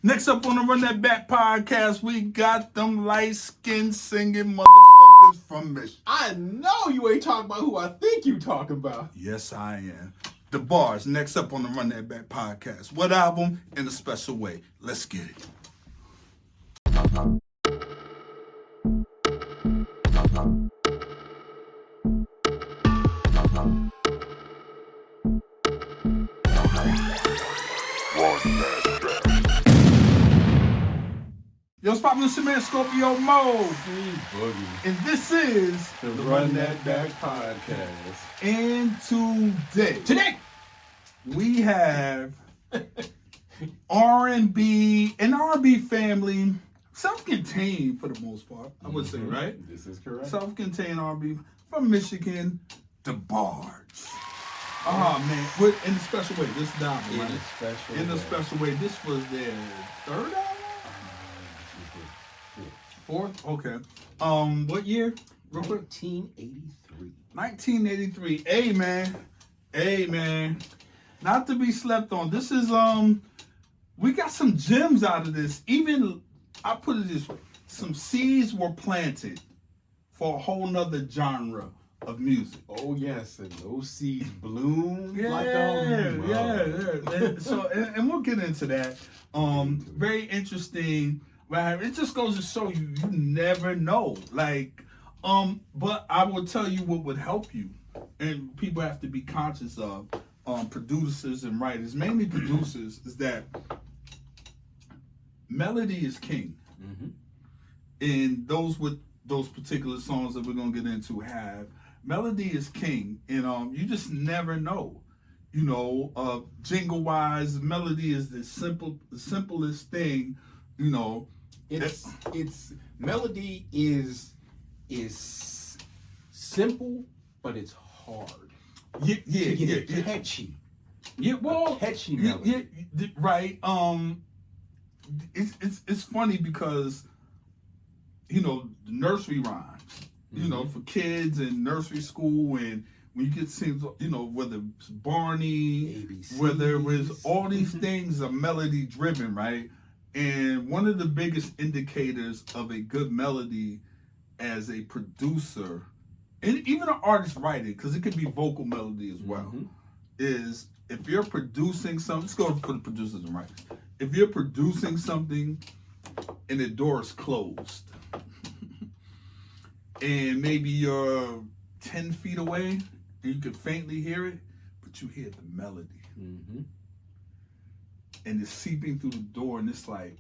Next up on the Run That Back podcast, we got them light-skinned singing motherfuckers from Michigan. I know you ain't talking about who I think you talking about. Yes, I am. DeBarge, next up on the Run That Back podcast. What album in a special way? Let's get it. Yo, it's poppin' with man Scorpio Mo. Boogie. And this is The Run That Back podcast. And today we have R&B, an R&B family, self-contained for the most part, I would say, right? This is correct. Self-contained R&B from Michigan, DeBarge. Oh man, what in a special way? This is the album, right? In a special way. This was their third album? Fourth? Okay. What year? Real quick. 1983. 1983. Hey man. Not to be slept on. This is we got some gems out of this. Even I put it this way. Some seeds were planted for a whole nother genre of music. Oh yes, and those seeds bloom like yeah. So and we'll get into that. Very interesting. Right, it just goes to show you never know. Like, but I will tell you what would help you, and people have to be conscious of. Producers and writers, mainly producers, is that melody is king. Mm-hmm. And those with those particular songs that we're gonna get into have melody is king, and you just never know. You know, jingle wise, melody is the simplest thing. You know. It's melody is simple, but it's hard. Yeah, catchy. Yeah, well, catchy melody. Yeah, right. It's funny because you know the nursery rhymes. Mm-hmm. You know, for kids in nursery school, and when you get scenes, you know, whether it's Barney, ABC. Whether it was all these things are melody driven, right? And one of the biggest indicators of a good melody as a producer, and even an artist writing, because it could be vocal melody as well, mm-hmm. is if you're producing something, let's go for the producers and writers. If you're producing something and the door is closed, and maybe you're 10 feet away and you can faintly hear it, but you hear the melody. Mm-hmm. And it's seeping through the door, and it's like,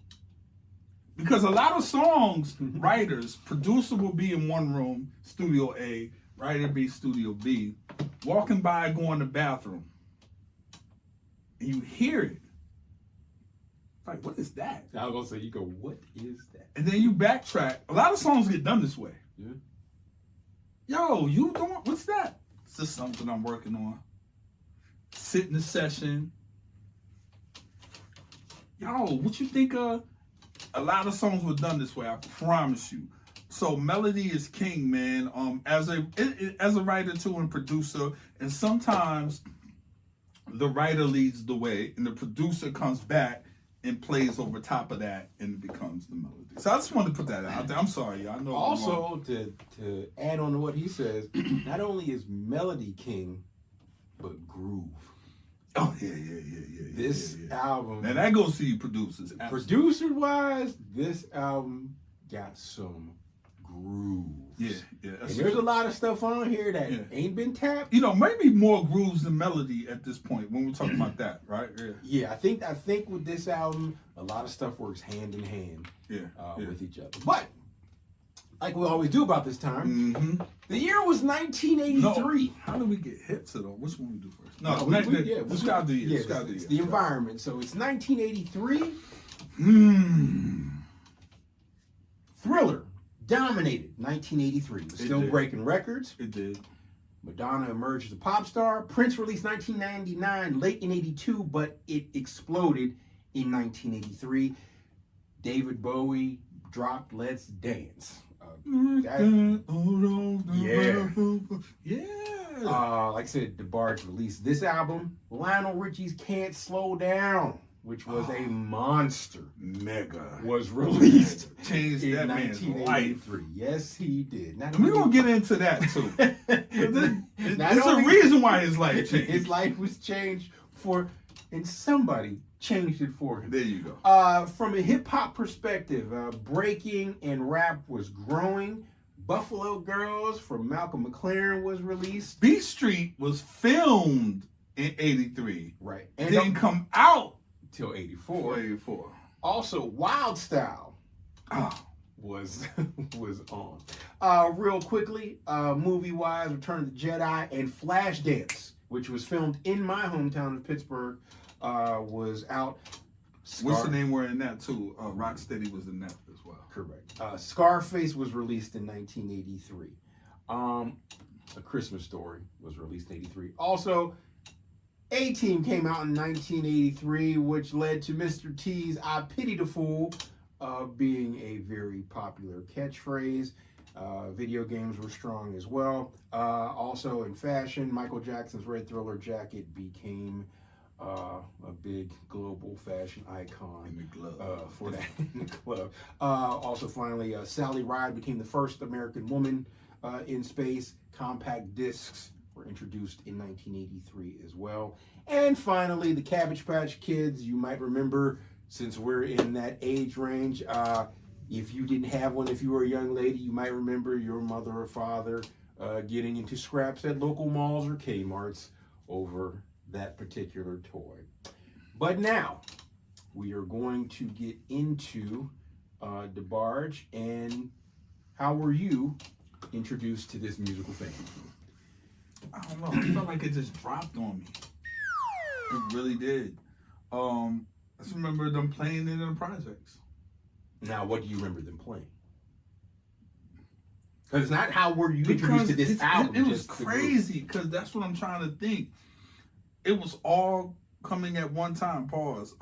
because a lot of songs, writers, producer will be in one room, studio A, writer B, studio B, walking by, going to the bathroom, and you hear it. Like, what is that? I was gonna say, you go, what is that? And then you backtrack. A lot of songs get done this way. Yeah. Yo, you doing? What's that? It's just something I'm working on. Sit in the session. Yo, what you think of? A lot of songs were done this way, I promise you. So melody is king, man. As a writer too and producer, and sometimes the writer leads the way and the producer comes back and plays over top of that and it becomes the melody. So I just wanted to put that out there. I'm sorry, y'all. I know. Also, to add on to what he says, not only is melody king, but groove. Oh yeah. This album, and that goes to you producers. Producer wise, this album got some groove. Yeah. And there's a lot of stuff on here that ain't been tapped. You know, maybe more grooves than melody at this point when we're talking about that, right? Yeah. I think with this album, a lot of stuff works hand in hand. With each other. But like we always do about this time, mm-hmm. The year was 1983. No. How do we get hit to though? Which one we do first? It's got the year. It's the environment. So it's 1983. Thriller dominated 1983. It was still breaking records. It did. Madonna emerged as a pop star. Prince released 1999, late in 82, but it exploded in 1983. David Bowie dropped Let's Dance. Like I said, DeBarge released this album. Lionel Richie's Can't Slow Down which was a monster, mega, was released changed in that man's life. 1983. Yes, he did. We're gonna get into that too. There's a only- reason why his life changed. His life was changed and somebody changed it for him. There you go. From a hip hop perspective, breaking and rap was growing. Buffalo Girls from Malcolm McLaren was released. Beat Street was filmed in '83. Right. And didn't come out till '84. '84. Also, Wild Style Oh. was on. Real quickly, movie-wise, Return of the Jedi and Flashdance, which was filmed in my hometown of Pittsburgh, was out. What's the name we're in that too? Rocksteady was in that as well. Correct. Scarface was released in 1983. A Christmas Story was released in '83. Also, A-Team came out in 1983, which led to Mr. T's "I Pity the Fool" being a very popular catchphrase. Video games were strong as well. Also in fashion, Michael Jackson's Red Thriller jacket became a big global fashion icon in the club. For that in the club. Also, finally, Sally Ride became the first American woman in space. Compact discs were introduced in 1983 as well. And finally, the Cabbage Patch Kids. You might remember, since we're in that age range, if you didn't have one, if you were a young lady, you might remember your mother or father getting into scraps at local malls or Kmart's over that particular toy. But now we are going to get into DeBarge, and how were you introduced to this musical thing? I don't know. I felt like it just dropped on me. It really did. I just remember them playing it in the projects. Now, what do you remember them playing? Because it's not how were you introduced to this album. It was crazy, because that's what I'm trying to think. It was all coming at one time. Pause.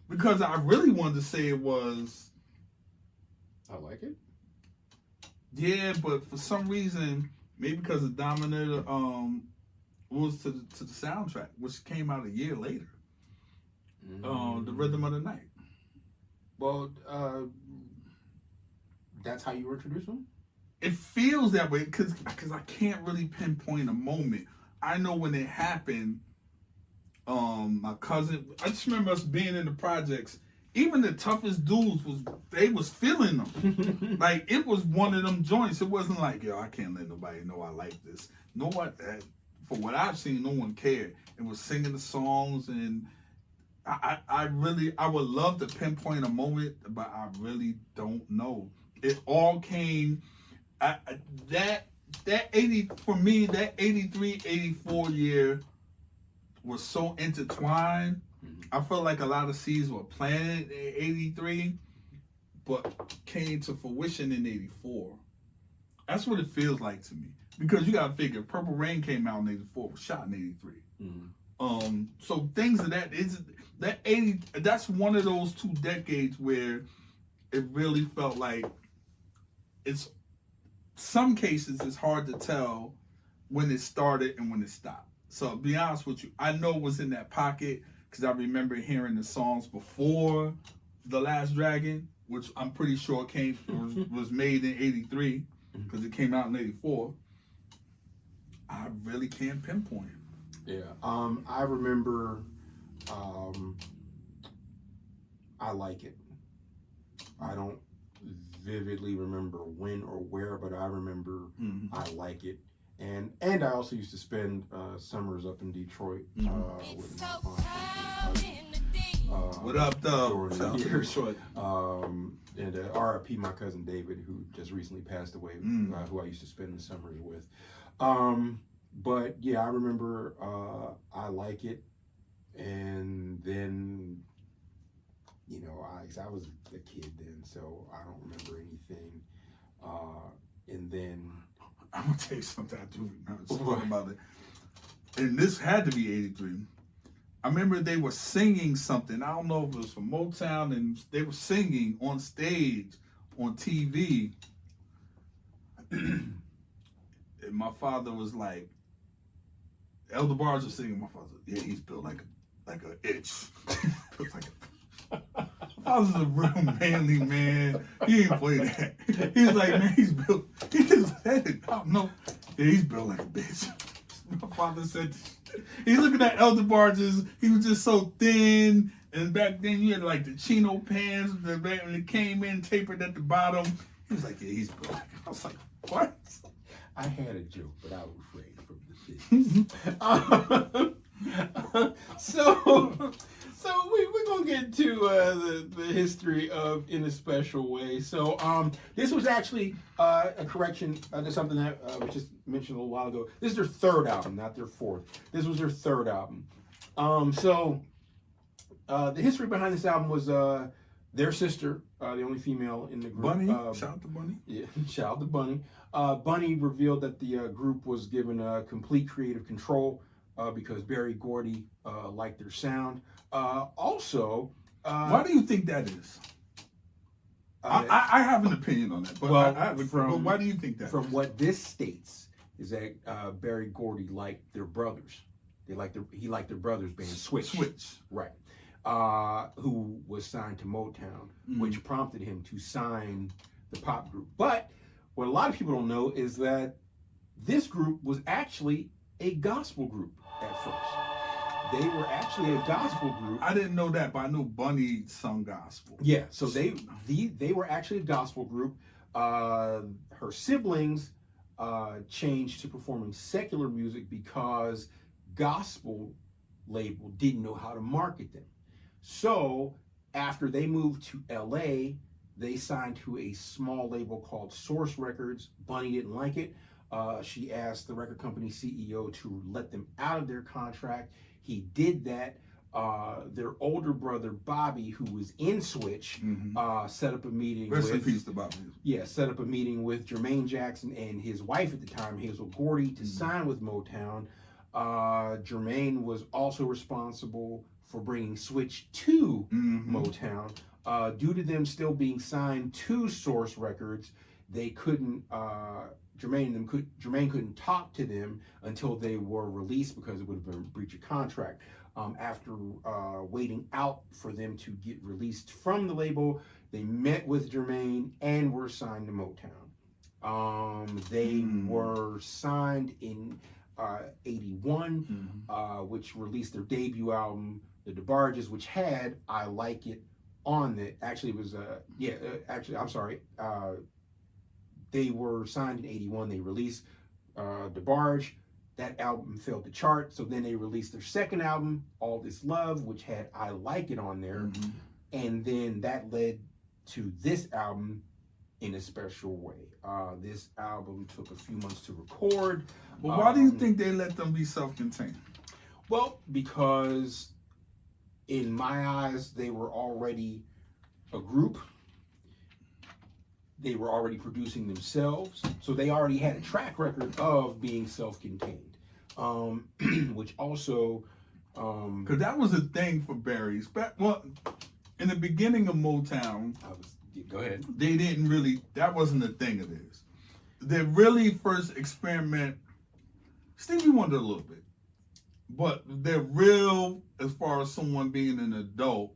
Because I really wanted to say it was. I like it. Yeah, but for some reason, maybe because of Dominator, was to the soundtrack, which came out a year later. The Rhythm of the Night. Well, that's how you were introduced to him? It feels that way because I can't really pinpoint a moment. I know when it happened, my cousin, I just remember us being in the projects. Even the toughest dudes was feeling them. Like, it was one of them joints. It wasn't like, yo, I can't let nobody know I like this. For what I've seen, no one cared. It was singing the songs, and I would love to pinpoint a moment, but I really don't know. It all came that 80 for me, that 83, 84 year was so intertwined. I felt like a lot of seeds were planted in 83, but came to fruition in 84. That's what it feels like to me. Because you gotta figure, Purple Rain came out in 84, was shot in 83. So things of that's one of those 2 decades where it really felt like some cases it's hard to tell when it started and when it stopped. So to be honest with you, I know it was in that pocket because I remember hearing the songs before The Last Dragon, which I'm pretty sure was made in 83 because it came out in 84. I really can't pinpoint it. Yeah. I remember I like it. I don't vividly remember when or where, but I remember I like it. And I also used to spend summers up in Detroit with my what up, though? Detroit. And RIP my cousin David, who just recently passed away, who I used to spend the summers with. But yeah, I remember I like it. And then, you know, I was a kid then, so I don't remember anything. And then I'm gonna tell you something I do remember talking about it. And this had to be 83. I remember they were singing something. I don't know if it was from Motown, and they were singing on stage, on TV. And my father was like, Elder DeBarge was singing. My father, yeah, he's built like like an itch. Built like I was a real manly man. He ain't play that. He was like, man, he's built. He just said it. I don't know. Yeah, he's built like a bitch. My father said this. He's looking at El DeBarge's. He was just so thin. And back then, you had like the chino pants. When it came in, tapered at the bottom. He was like, yeah, he's built. I was like, what? I had a joke, but I refrained from the business. So we're gonna get to the history of In a Special Way. So this was actually a correction to something that was just mentioned a little while ago. This is their third album, not their fourth. This was their third album. The history behind this album was their sister, the only female in the group. Bunny, shout out to Bunny. Yeah, shout out to Bunny. Bunny revealed that the group was given complete creative control because Berry Gordy liked their sound. Why do you think that is? I have an opinion on that, but but why do you think that? From what this states is that Berry Gordy liked their brothers. He liked their brothers band Switch. Right. Who was signed to Motown, which prompted him to sign the pop group. But what a lot of people don't know is that this group was actually a gospel group at first. They were actually a gospel group. I didn't know that, but I knew Bunny sung gospel. Yeah, so they were actually a gospel group. Her siblings changed to performing secular music because gospel label didn't know how to market them. So after they moved to LA, they signed to a small label called Source Records. Bunny didn't like it. She asked the record company CEO to let them out of their contract. He did that. Their older brother, Bobby, who was in Switch, set up a meeting Rest in peace to Bobby. Yeah, set up a meeting with Jermaine Jackson and his wife at the time, Hazel Gordy, to sign with Motown. Jermaine was also responsible for bringing Switch to Motown. Due to them still being signed to Source Records, they couldn't. Jermaine couldn't talk to them until they were released because it would have been a breach of contract. After waiting out for them to get released from the label, they met with Jermaine and were signed to Motown. They were signed in 81, which released their debut album, The DeBarges, which had I Like It on it. Actually, it was, I'm sorry. They were signed in 81. They released DeBarge. That album failed to chart. So then they released their second album, All This Love, which had I Like It on there. And then that led to this album, In a Special Way. This album took a few months to record. Well, why do you think they let them be self-contained? Well, because in my eyes, they were already a group. They were already producing themselves. So they already had a track record of being self-contained. Which also... Because that was a thing for Barry's. Well, in the beginning of Motown... Go ahead. They didn't really... That wasn't a thing of theirs. Their really first experiment... Stevie Wonder a little bit. But they're real, as far as someone being an adult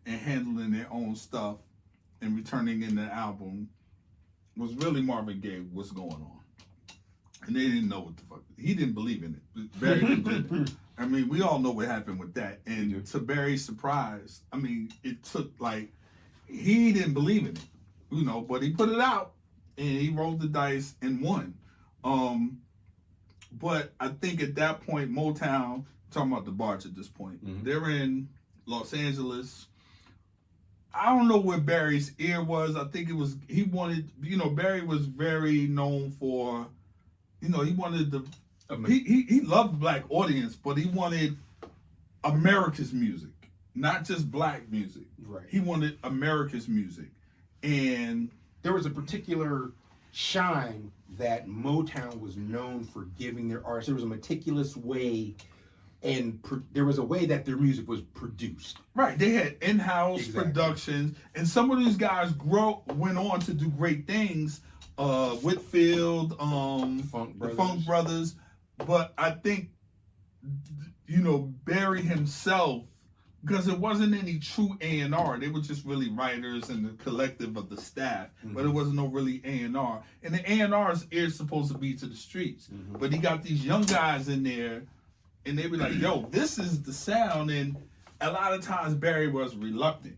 and handling their own stuff and returning in the album, was really Marvin Gaye, what's going on. And they didn't know what the fuck. He didn't believe in it. Barry didn't believe in it. I mean, we all know what happened with that. And to Barry's surprise, I mean, it took he didn't believe in it, but he put it out and he rolled the dice and won. But I think at that point, Motown, talking about DeBarge at this point, they're in Los Angeles. I don't know where Barry's ear was. I think it was, he wanted, Barry was very known for, he wanted he loved black audience, but he wanted America's music, not just black music. Right. He wanted America's music. And there was a particular shine that Motown was known for giving their artists. There was a meticulous way, and there was a way that their music was produced. Right, they had in-house productions, and some of these guys went on to do great things. Whitfield, the Funk Brothers, but I think Barry himself because it wasn't any true A&R. They were just really writers and the collective of the staff, but it wasn't no really A&R. And the A&R's ear's supposed to be to the streets, but he got these young guys in there, and they be like, "Yo, this is the sound." And a lot of times Barry was reluctant,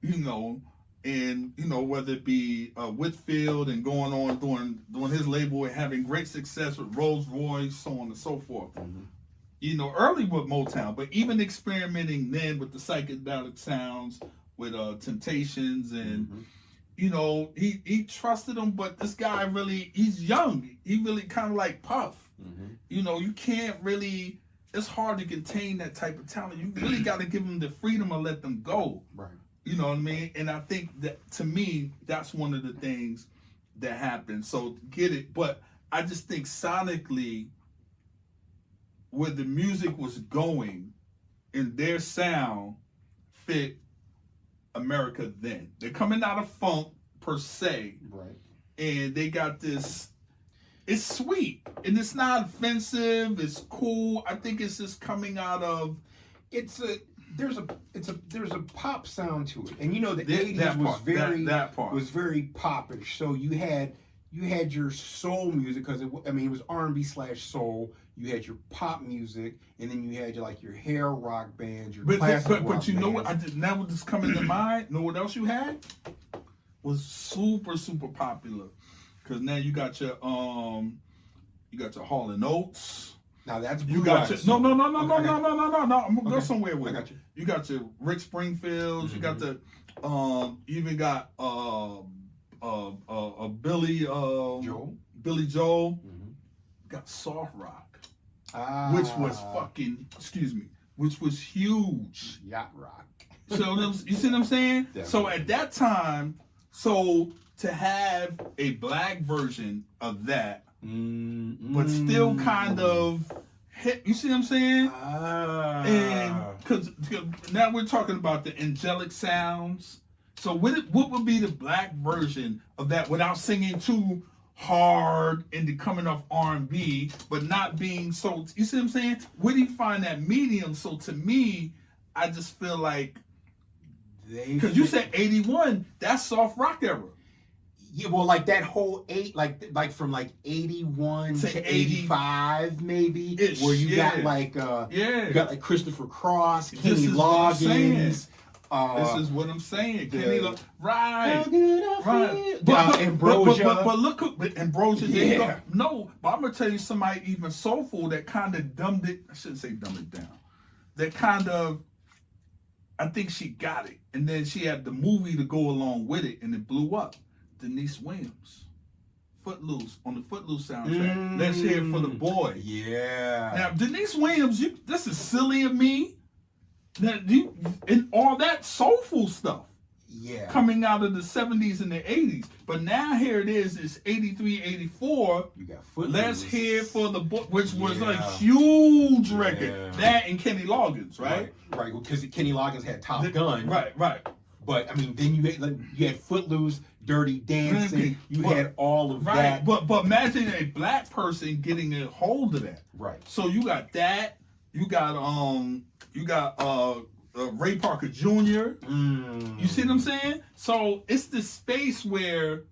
you know. And, you know, whether it be Whitfield and going on doing his label and having great success with Rolls Royce, so on and so forth. You know, early with Motown, but even experimenting then with the psychedelic sounds, with Temptations, and, you know, he trusted them, but this guy really, he's young. He really kind of like Puff. You know, you can't really, it's hard to contain that type of talent. You really got to give them the freedom and let them go. Right. You know what I mean? And I think that, to me, that's one of the things that happened. So get it. But I just think sonically, where the music was going and their sound fit America then. They're coming out of funk, per se. Right. And they got this, it's sweet. And it's not offensive. It's cool. I think it's just coming out of, there's a pop sound to it, and you know the 80s was very popish. So you had your soul music, because it was R&B / soul. You had your pop music, and then you had your hair rock bands, your classic rock but you bands. know what? Now what just coming to mind? Know what else you had? Was super popular, because now you got your Hall and Oates. Now that's you got your, no. I'm gonna go somewhere with it. I got you. You got your Rick Springfields. You got the you even got Billy Joel. Got soft rock, which was which was huge. Yacht rock. So you see what I'm saying? Definitely. So at that time, to have a black version of that. But still kind of hit, you see what I'm saying? And because now we're talking about the angelic sounds. So what would be the black version of that without singing too hard and coming off R&B, but not being so, you see what I'm saying? Where do you find that medium? So to me, I just feel like, because you said 81, that's soft rock era. Yeah, well, like that whole from 81 to 85, maybe, where you got you got like Christopher Cross, Kenny Loggins. This is what I'm saying. Kenny right. Ambrosia. But look, Ambrosia. Yeah. No, but I'm gonna tell you somebody even soulful that kind of dumbed it. I shouldn't say dumbed it down. That kind of, I think she got it, and then she had the movie to go along with it, and it blew up. Denise Williams, Footloose, on the Footloose soundtrack. Let's hear it for the boy. Yeah. Now, Denise Williams, this is Silly of Me. Now, and all that soulful stuff. Yeah. Coming out of the 70s and the 80s. But now here it is, it's 83, 84. You got Footloose. Let's hear it for the boy, which was a huge record. That and Kenny Loggins, right? Right, because Kenny Loggins had Top Gun. Right. But, I mean, then you had Footloose, Dirty Dancing. You had all of that. But imagine a black person getting a hold of that. Right. So you got that. You got Ray Parker Jr. You see what I'm saying? So it's the space where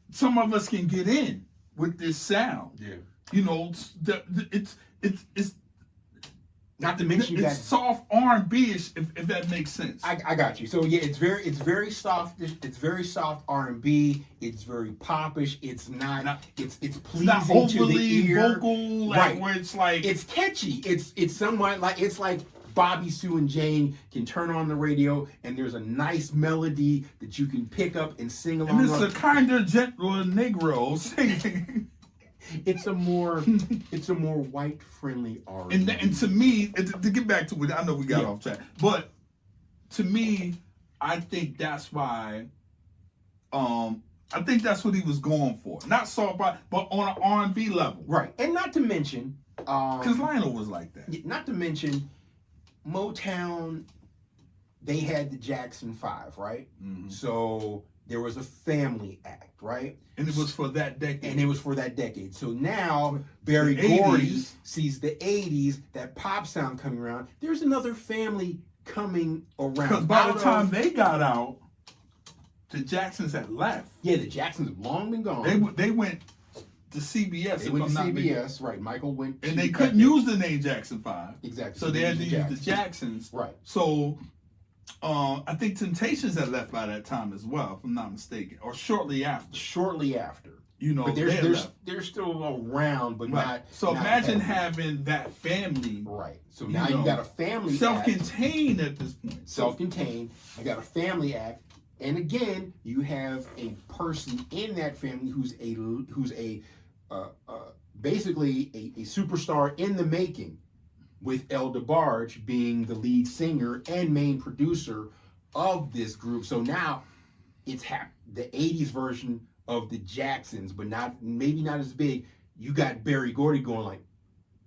some of us can get in with this sound. Yeah. You know, it's not to mention it's soft R&B-ish, if that makes sense. I got you. So yeah, it's very soft. It's very soft R&B. It's very popish. It's pleasing not to overly the ear. Vocal, like where it's like it's catchy. It's somewhat like Bobby, Sue, and Jane can turn on the radio and there's a nice melody that you can pick up and sing along. And it's a kinder, gentler Negro singing. It's a more white friendly R&B. And to me, to get back to it, I know we got off track, but to me, I think that's why. I think that's what he was going for. Not soft, but on an R&B level. Right, and not to mention, because Lionel was like that. Not to mention, Motown, they had the Jackson 5, right? Mm-hmm. So there was a family act, right? And it was for that decade. So now Barry Gordy sees the 80s, that pop sound coming around. There's another family coming around. Because by the time they got out, the Jacksons had left. Yeah, the Jacksons have long been gone. They went to CBS. They went to CBS, right. Michael went and they couldn't use the name Jackson 5. Exactly. So they had to use the Jacksons. Right. So I think Temptations had left by that time as well, if I'm not mistaken. Or shortly after. You know, but they're still around, but not. So not imagine heavy. having that family. Right. So now you got a family self-contained at this point. Self-contained. You got a family act, and again, you have a person in that family who's basically a superstar in the making, with DeBarge being the lead singer and main producer of this group. So now it's the 80s version of the Jacksons, but maybe not as big. You got Barry Gordy going like,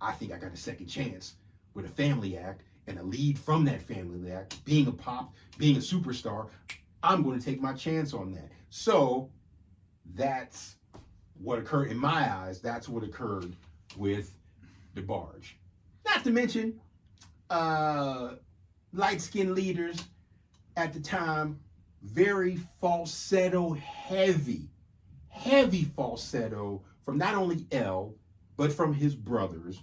I think I got a second chance with a family act and a lead from that family act, being a superstar. I'm going to take my chance on that. So that's what occurred in my eyes. That's what occurred with DeBarge. Not to mention, light-skinned leaders at the time, very falsetto heavy falsetto from not only L, but from his brothers.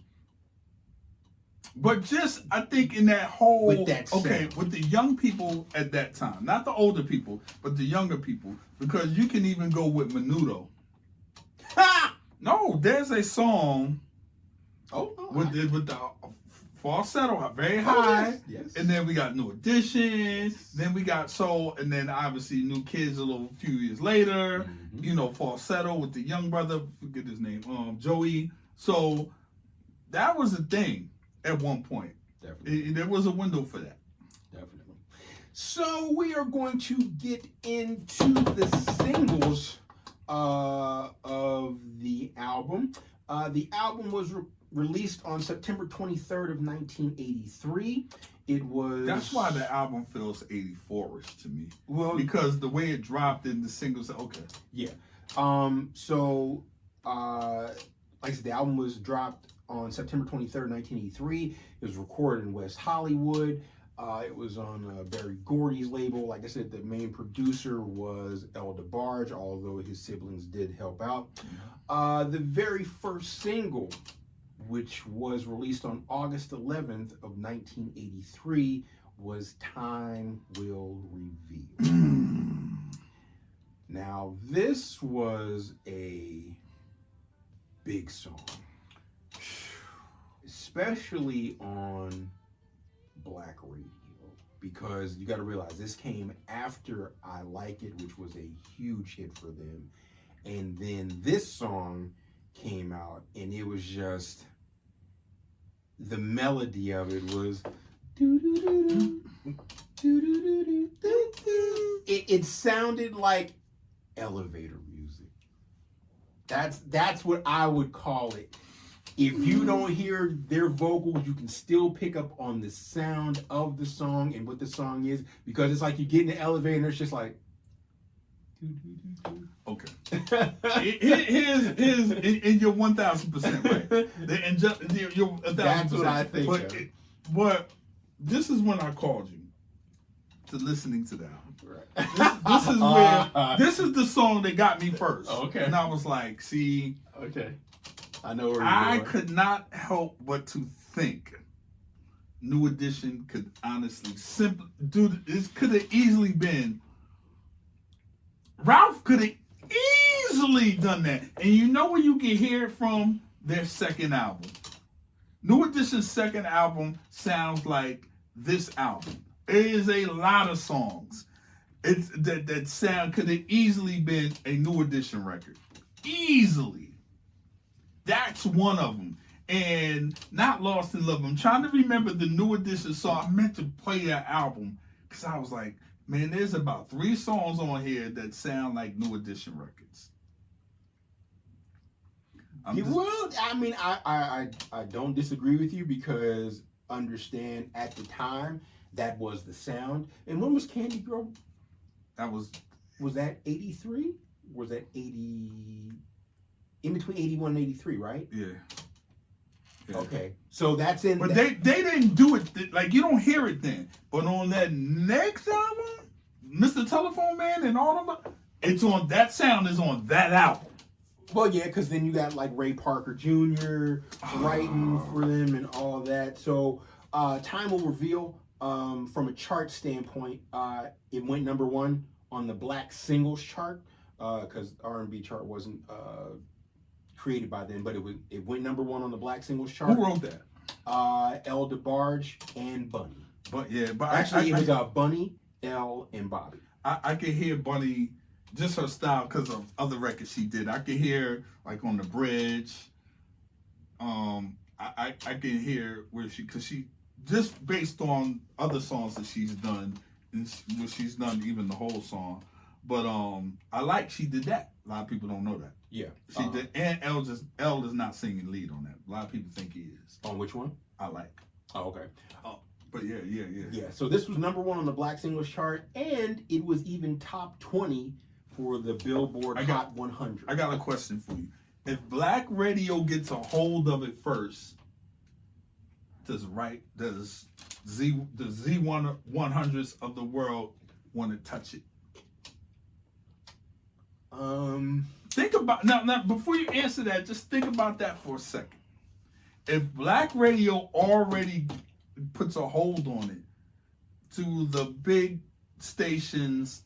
But just, I think in that whole, with the young people at that time, not the older people, but the younger people, because you can even go with Menudo. No, there's a song with the falsetto very high, yes. And then we got New Edition, then we got Soul, and then obviously New Kids a few years later. Mm-hmm. You know, falsetto with the young brother, forget his name, Joey. So that was a thing at one point. Definitely, there was a window for that. Definitely. So we are going to get into the singles of the album. The album was released on September 23rd of 1983. It was... That's why the album feels 84-ish to me. Well, because the way it dropped in the singles, okay. Yeah. Like I said, the album was dropped on September 23rd, 1983. It was recorded in West Hollywood. It was on Barry Gordy's label. Like I said, the main producer was DeBarge, although his siblings did help out. The very first single, which was released on August 11th of 1983, was Time Will Reveal. Now, this was a big song, especially on Black radio, because you got to realize this came after I Like It, which was a huge hit for them. And then this song came out, and it was just, the melody of it was it sounded like elevator music. That's what I would call it. If you don't hear their vocals, you can still pick up on the sound of the song and what the song is, because it's like you get in the elevator and it's just like. Okay. Here's and you're 1,000% right. You're 1,000%. That's what I think. But this is when I called you to listening to the album. Right. This is where this is the song that got me first. Okay. And I was like, see. Okay. I know where I you're going. could not help but to think New Edition could honestly this could have easily been. Ralph could have easily done that. And you know where you can hear it from? Their second album. New Edition's second album sounds like this album. There is a lot of songs. It's that sound could have easily been a New Edition record. Easily. That's one of them. And Not Lost in Love. I'm trying to remember the New Edition song. I meant to play that album because I was like, man, there's about 3 songs on here that sound like New Edition records. I don't disagree with you, because understand at the time that was the sound. And when was Candy Girl? That was Was that 83? Was that 80? In between 81 and 83, right? Yeah. Okay, so that's in. But they didn't do it like you don't hear it then. But on that next album, Mr. Telephone Man and all of them, it's on that sound is on that album. Well, yeah, because then you got like Ray Parker Jr. writing for them and all of that. So time will reveal. From a chart standpoint, it went number 1 on the Black Singles chart because R&B chart wasn't created by then, but it went number 1 on the Black Singles chart. Who wrote that? L. DeBarge and Bunny. But Actually, it was Bunny, L, and Bobby. I can hear Bunny, just her style because of other records she did. I can hear like on the bridge. I can hear where because she just based on other songs that she's done, and when she's done even the whole song. But I like she did that. A lot of people don't know that. Yeah, she did, and L is not singing lead on that. A lot of people think he is. On which one? I like. Oh, okay. But yeah. Yeah, so this was number 1 on the Black Singles chart, and it was even top 20 for the Billboard Hot 100. I got a question for you. If Black Radio gets a hold of it first, does the Z100s of the world want to touch it? Think about now before you answer that, just think about that for a second. If Black Radio already puts a hold on it, to the big stations,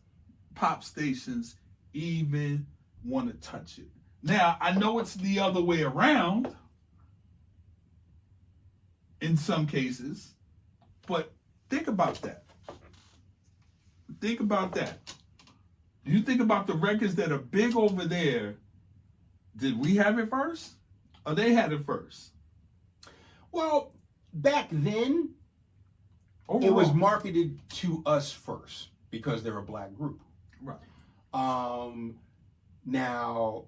pop stations, even want to touch it. Now, I know it's the other way around in some cases, but think about that. Think about that. Do you think about the records that are big over there? Did we have it first? Or they had it first? Well, back then, Overall, it was marketed to us first because they're a Black group. Right. Now,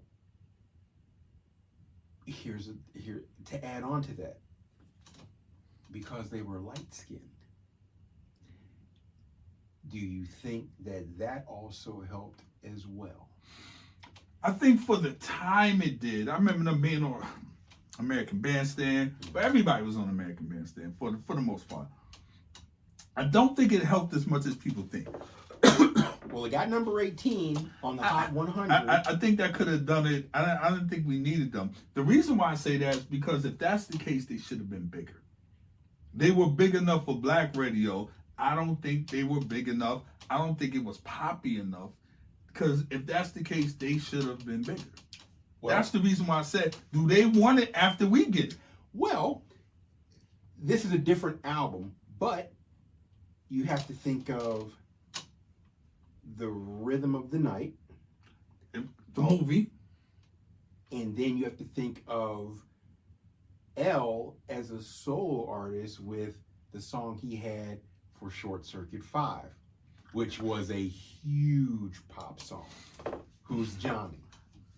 here to add on to that, because they were light-skinned, do you think that also helped as well? I think for the time it did. I remember them being on American Bandstand, but everybody was on American Bandstand for the most part. I don't think it helped as much as people think. Well, it got number 18 on the Hot 100. I think that could have done it. I didn't think we needed them. The reason why I say that is because if that's the case, they should have been bigger. They were big enough for Black radio. I don't think they were big enough. I don't think it was poppy enough. Because if that's the case, they should have been bigger. Well, that's the reason why I said, do they want it after we get it? Well, this is a different album, but you have to think of the Rhythm of the Night. The movie. And then you have to think of L as a solo artist with the song he had for Short Circuit 5, which was a huge pop song. Who's Johnny?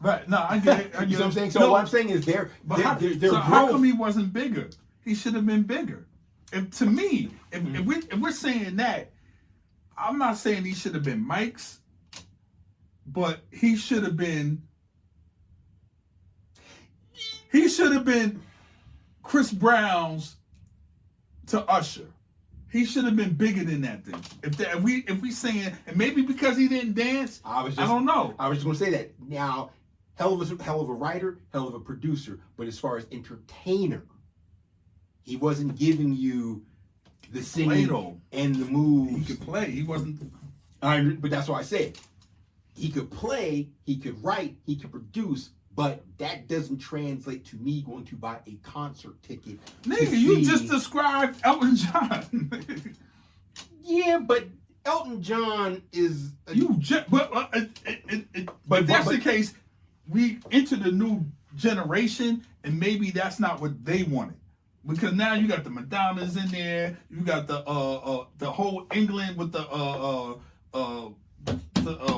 Right. No, I get it. You know what I'm saying? So what I'm saying is how come he wasn't bigger? He should have been bigger. To me, if we're saying that, I'm not saying he should have been Mike's, but he should have been Chris Brown's to Usher. He should have been bigger than that thing. If we saying, and maybe because he didn't dance, I don't know. I was just gonna say that. Now, hell of a writer, hell of a producer, but as far as entertainer, he wasn't giving you the singing and the moves. He could play. He wasn't. But that's why I said he could play, he could write, he could produce. But that doesn't translate to me going to buy a concert ticket. Nigga, you just described Elton John. Yeah, but Elton John is... But if that's the case, we entered a new generation, and maybe that's not what they wanted. Because now you got the Madonnas in there, you got the whole England with the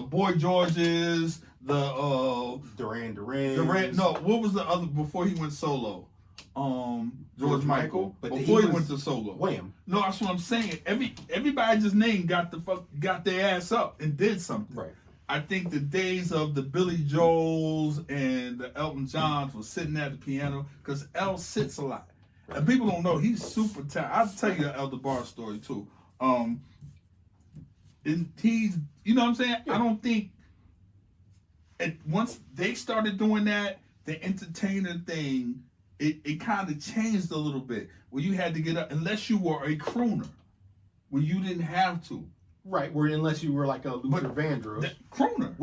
Boy Georges, the Duran. No, what was the other before he went solo? George Michael. But before he went to solo. Wham. No, that's what I'm saying. Everybody just named got their ass up and did something. Right. I think the days of the Billy Joels and the Elton Johns were sitting at the piano because El sits a lot. And people don't know he's super talented. I'll tell you the DeBarge story too. And he's, you know what I'm saying? Yeah. I don't think once they started doing that, the entertainer thing, it kind of changed a little bit. Where you had to get up, unless you were a crooner, where you didn't have to. Right, where unless you were like a Luther Vandross. Crooner.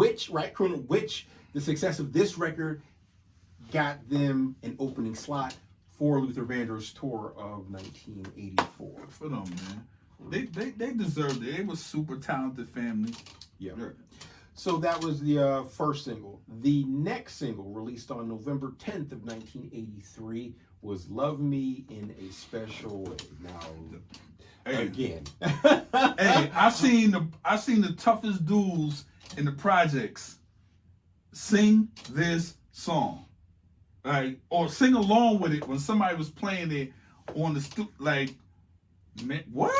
Which the success of this record got them an opening slot for Luther Vandross' tour of 1984. For them, man. They deserved it. They was super talented family. Yeah. So that was the first single. The next single, released on November 10th of 1983, was "Love Me in a Special Way." Now, again, hey, I seen the toughest dudes in the projects sing this song, like, or sing along with it when somebody was playing it on the like, man, what?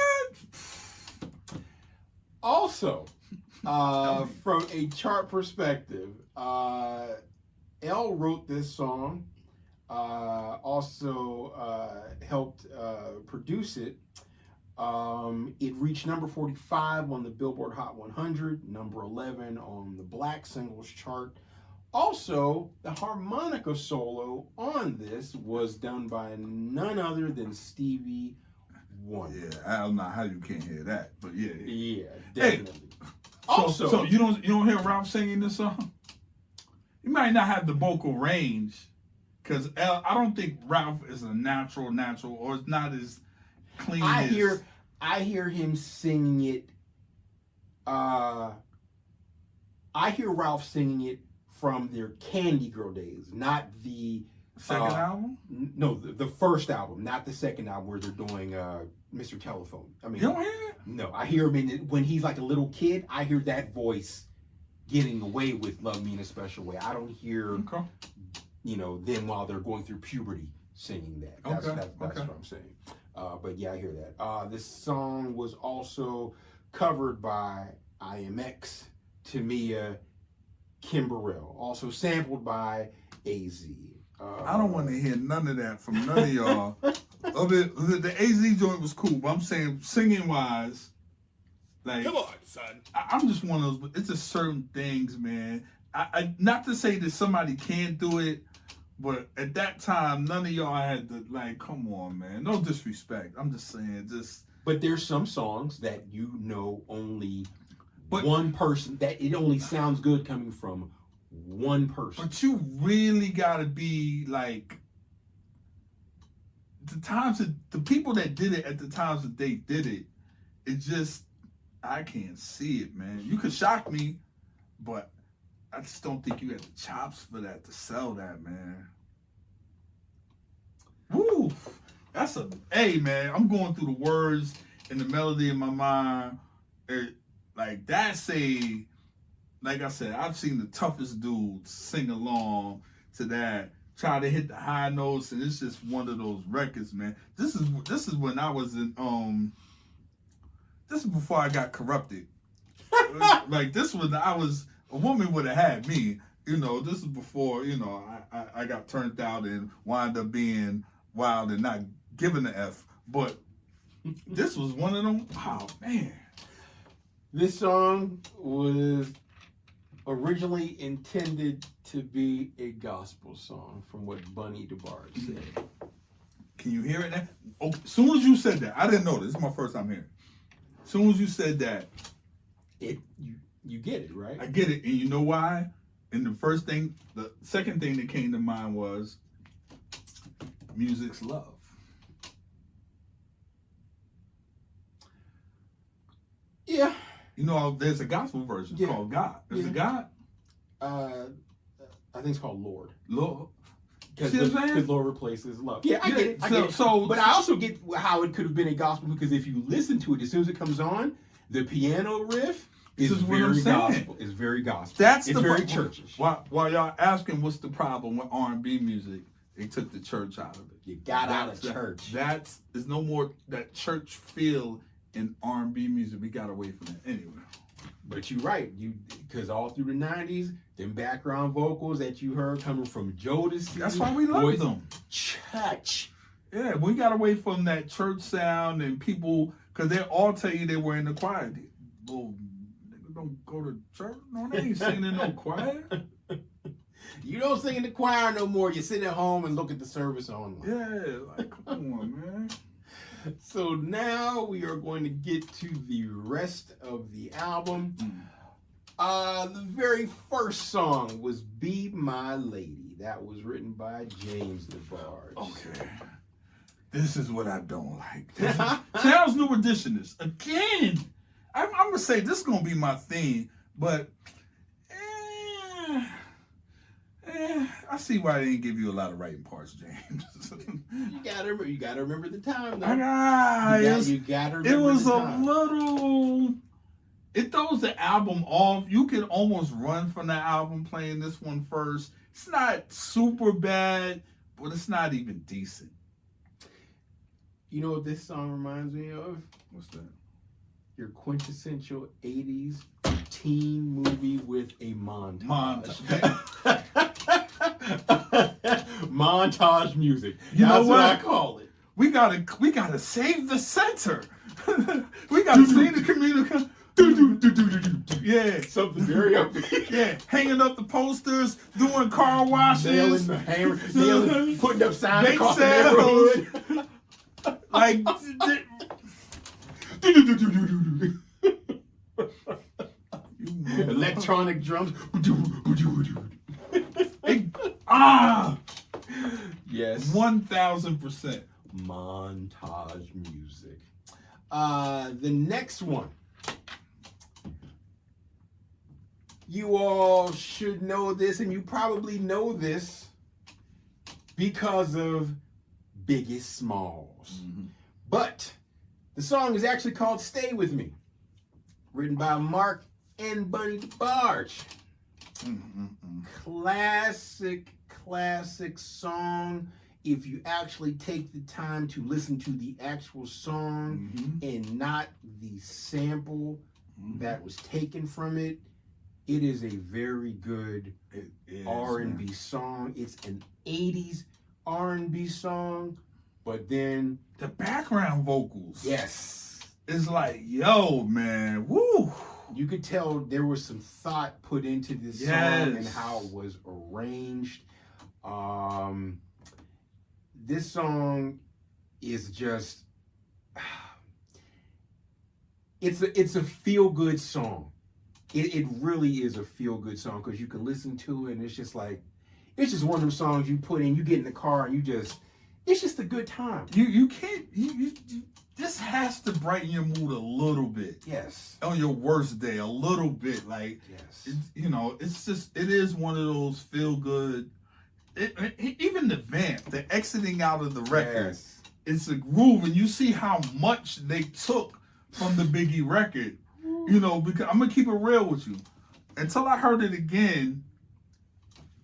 Also, from a chart perspective, Elle wrote this song, also helped produce it. It reached number 45 on the Billboard Hot 100, number 11 on the Black Singles chart. Also, the harmonica solo on this was done by none other than Stevie Wonder. Yeah, I don't know how you can't hear that, but yeah. Yeah, definitely. Hey, also, so you don't hear Ralph singing this song? He might not have the vocal range, because I don't think Ralph is a natural, or it's not as clean. I hear him singing it. I hear Ralph singing it from their Candy Girl days, not the second album. No, the first album, not the second album where they're doing Mr. Telephone. I mean, you don't hear it? No, I hear him when he's like a little kid. I hear that voice getting away with "Love Me in a Special Way." I don't hear, them while they're going through puberty singing that. That's what I'm saying. But yeah, I hear that. This song was also covered by IMX, Tamia, Kimberell, also sampled by AZ. I don't want to hear none of that from none of y'all. The AZ joint was cool, but I'm saying singing wise, like, come on, son. I'm just one of those. It's just certain things, man. I not to say that somebody can't do it, but at that time, none of y'all had to, like, come on, man. No disrespect. I'm just saying, But there's some songs that only one person, that it only sounds good coming from one person. But you really gotta be like, the people that did it at the times that they did it, I can't see it, man. You could shock me, but I just don't think you had the chops for that to sell that, man. Woo! Hey, man, I'm going through the words and the melody in my mind. Like I said, I've seen the toughest dudes sing along to that, try to hit the high notes, and it's just one of those records, man. This is when I was in this is before I got corrupted. Like, this was a woman would have had me. This is before, I got turned out and wound up being wild and not giving a F. But this was one of them. Oh, man. This song was originally intended to be a gospel song, from what Bunny DeBarge said. Can you hear it now? Oh, as soon as you said that, I didn't know this. This is my first time hearing it. As soon as you said that, you get it, right? I get it, and you know why? And the second thing that came to mind was music's love. Yeah. There's a gospel version called God. Is it God? I think it's called Lord. Lord. Because Lord replaces love. Yeah, I get it. But I also get how it could have been a gospel, because if you listen to it, as soon as it comes on, the piano riff is very gospel. It's very gospel. It's very churchish. While y'all asking what's the problem with R&B music, they took the church out of it. You got out of church. There's no more that church feel in R&B music. We got away from that anyway. But you're right. because all through the 90s, them background vocals that you heard coming from Jodeci. That's why we love them. Church. Yeah, we got away from that church sound and people, because they all tell you they were in the choir. Well, niggas don't go to church. No, they ain't singing in no choir. You don't sing in the choir no more. You sit at home and look at the service online. Yeah, like, come on, man. So now we are going to get to the rest of the album. The very first song was Be My Lady. That was written by James DeBarge. Okay. This is what I don't like. Sounds New Edition is, again, I'm going to say this is going to be my theme, but I see why they didn't give you a lot of writing parts, James. You gotta remember the time, though. You gotta remember it was the a time. little. It throws the album off. You can almost run from the album playing this one first. It's not super bad, but it's not even decent. You know what this song reminds me of? What's that? Your quintessential 80s teen movie with a montage. Montage music. That's what I call it. We gotta save the center. We gotta save the community. Yeah, something very upbeat. Yeah, hanging up the posters, doing car washes, nailing, putting up signs bake across the neighborhood. Like, electronic drums. Yes, 1000% montage music. The next one. You all should know this, and you probably know this because of Biggie Smalls. But the song is actually called Stay With Me, written by Mark and Bunny DeBarge. Classic song. If you actually take the time to listen to the actual song and not the sample that was taken from it, it is a very good R&B song. It's an 80s R&B song, but then the background vocals. Yes. It's like, yo, man, woo. You could tell there was some thought put into this song and how it was arranged. This song is just, it's a feel-good song. It really is a feel-good song because you can listen to it and it's just like, it's just one of them songs you put in, you get in the car and it's just a good time. You can't, this has to brighten your mood a little bit. Yes. On your worst day, a little bit. Like, yes. It is one of those feel-good, even the vamp, the exiting out of the record, it's a groove, and you see how much they took from the Biggie record. Because I'm gonna keep it real with you. Until I heard it again,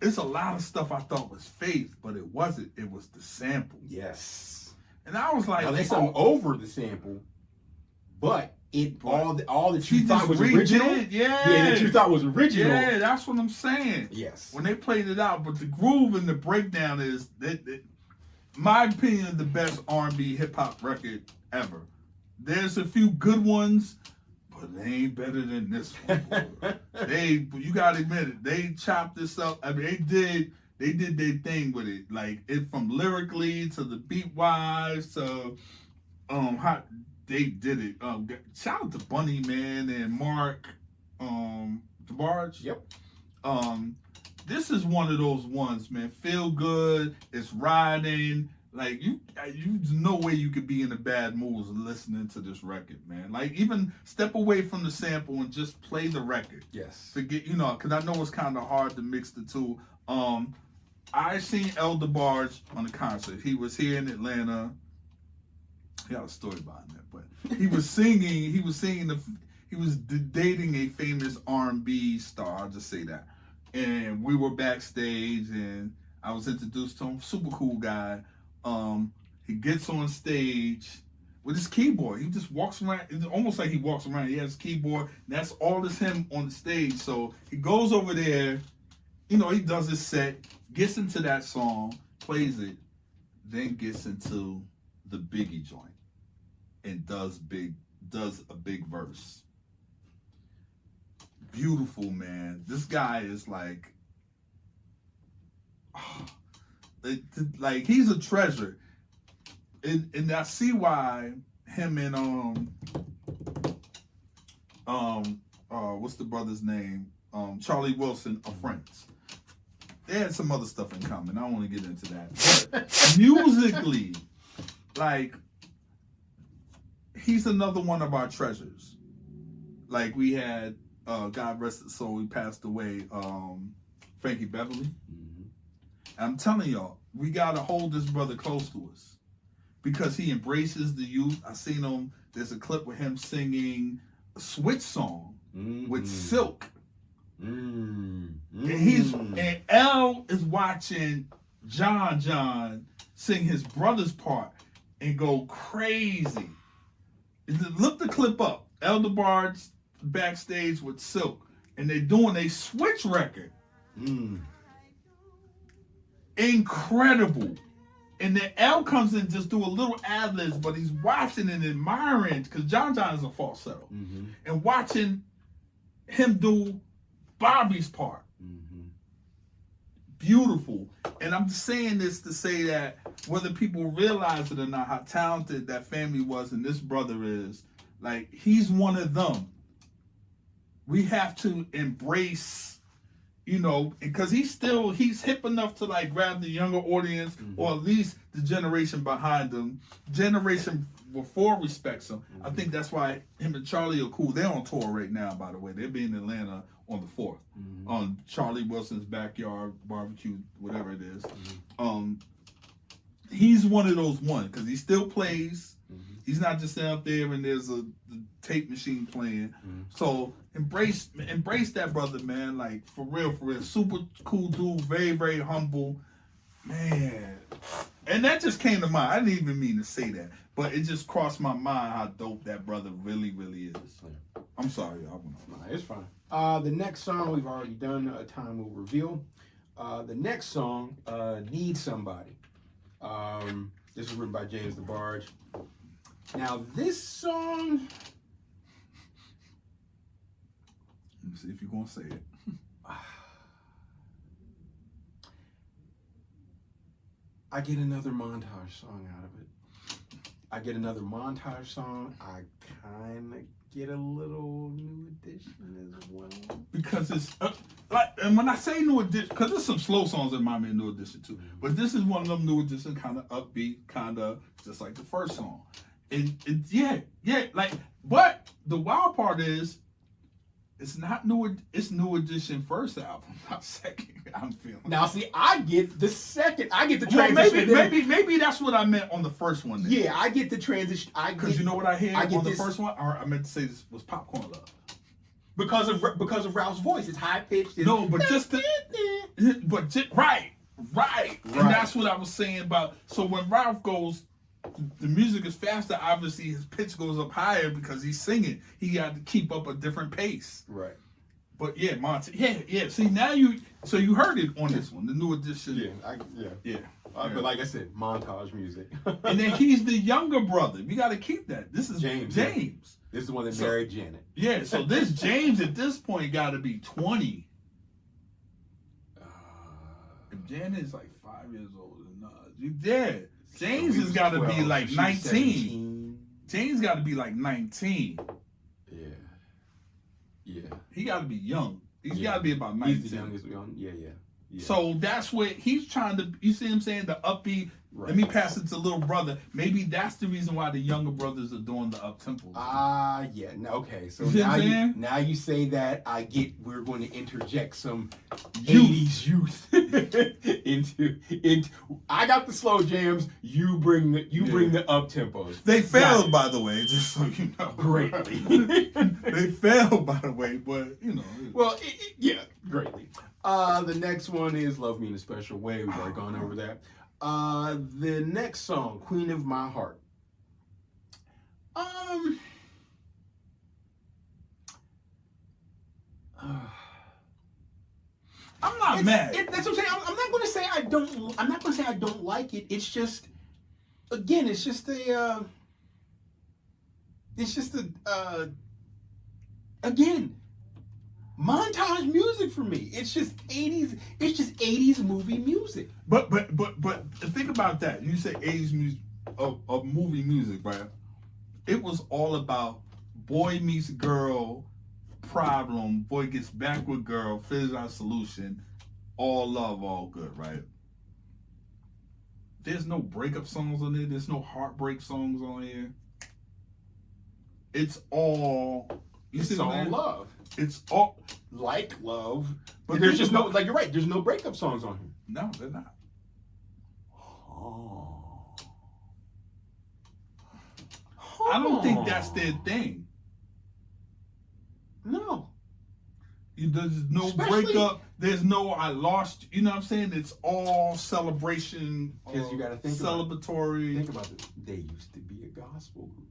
it's a lot of stuff I thought was faith, but it wasn't. It was the sample. Yes. And I was like, now they sung over the sample, but all that you thought was original. That you thought was original. Yeah, that's what I'm saying. Yes. When they played it out, but the groove and the breakdown is, my opinion, the best R&B hip hop record ever. There's a few good ones, but they ain't better than this one. You gotta admit it. They chopped this up. I mean, they did their thing with it. Like, it from lyrically to the beat wise to how they did it. Shout out to Bunny, man, and Mark DeBarge. Yep. This is one of those ones, man. Feel good. It's riding. Like, there's no way you could be in a bad mood listening to this record, man. Like, even step away from the sample and just play the record. Yes. Forget, because I know it's kind of hard to mix the two. I seen El DeBarge on the concert. He was here in Atlanta. He got a story behind that, but he was singing. He was dating a famous R&B star. I'll just say that. And we were backstage, and I was introduced to him. Super cool guy. He gets on stage. with his keyboard. He just walks around. It's almost like he walks around. He has a keyboard. That's all that's him on the stage. So he goes over there. He does his set, gets into that song, plays it, then gets into the Biggie joint and does a big verse. Beautiful, man. This guy is like he's a treasure. And I see why him and what's the brother's name? Charlie Wilson are friends. They had some other stuff in common. I don't want to get into that. But musically, he's another one of our treasures. Like we had, God rest his soul, he passed away, Frankie Beverly. Mm-hmm. I'm telling y'all, we got to hold this brother close to us because he embraces the youth. I seen him, there's a clip with him singing a Switch song with Silk. And L is watching John sing his brother's part and go crazy. Look the clip up. L DeBarge backstage with Silk, and they're doing a Switch record. Incredible. And then L comes in, just do a little ad-libs, but he's watching and admiring, because John is a falsetto, and watching him do Bobby's part. Beautiful. And I'm just saying this to say that whether people realize it or not, how talented that family was and this brother is, he's one of them. We have to embrace, because he's hip enough to grab the younger audience, or at least the generation behind him. Generation before respects him. I think that's why him and Charlie are cool. They're on tour right now, by the way. They'll be in Atlanta on the 4th, on Charlie Wilson's backyard barbecue, whatever it is. He's one of those because he still plays. He's not just out there and there's the tape machine playing. So embrace that brother, man. For real. Super cool dude, very, very humble, man. And that just came to mind. I didn't even mean to say that, but it just crossed my mind how dope that brother really, really is. I'm sorry, y'all. No, it's fine. The next song we've already done. Time will reveal. The next song, "Need Somebody." This is written by James DeBarge. Now this song, let me see if you're gonna say it. I get another montage song out of it. I get another montage song. I kind of get a little New Edition as well. Because it's and when I say New Edition, because there's some slow songs in my New Edition too. But this is one of them New Edition, kind of upbeat, kind of just like the first song. And but the wild part is, it's not new. It's New Edition first album, not second. I'm feeling. Now, see, I get the second. I get the transition. Maybe that's what I meant on the first one. Then. Yeah, I get the transition. Because you know what I hear on the first one, or I meant to say this was Popcorn Love. Because of Ralph's voice, it's high pitched. No, but right, and that's what I was saying about. So when Ralph goes, the music is faster. Obviously, his pitch goes up higher because he's singing. He got to keep up a different pace. Right. But yeah, yeah. See, now you heard it on this one, the New Edition. Yeah. But like I said, montage music. And then he's the younger brother. We got to keep that. This is James. This is the one that married Janet. Yeah. So this James at this point got to be 20. If Janet is 5 years older than us, you dead. James has got to be 19. 17. James got to be 19. Yeah. He got to be young. He's got to be about 19. He's the youngest young. Yeah. So that's what he's trying to. You see what I'm saying? The upbeat. Right. Let me pass it to little brother. Maybe that's the reason why the younger brothers are doing the up tempo. Yeah. Okay. So now you say that, I get. We're going to interject some 80s youth into. I got the slow jams. You bring the up tempos. They failed, by the way, just so you know. Greatly. They failed, by the way, but Well, greatly. The next one is "Love Me in a Special Way." We've already gone over that. The next song, "Queen of My Heart." I'm not mad. That's what I'm saying. I'm not going to say I don't. I'm not going to say I don't like it. It's just, again, it's just a. Again, montage music for me. It's just 80s. It's just 80s movie music. But think about that. You say 80s music of movie music, right? It was all about boy meets girl, problem, boy gets back with girl, figures out solution, all love, all good, right? There's no breakup songs on there. There's no heartbreak songs on here. It's all It's all love. It's all like love, but there's just no, like, you're right, there's no breakup songs on here. No, they're not. I don't think that's their thing. No. There's no breakup. There's no I lost. You know what I'm saying? It's all celebration. Because you got to think celebratory. Think about this. They used to be a gospel group.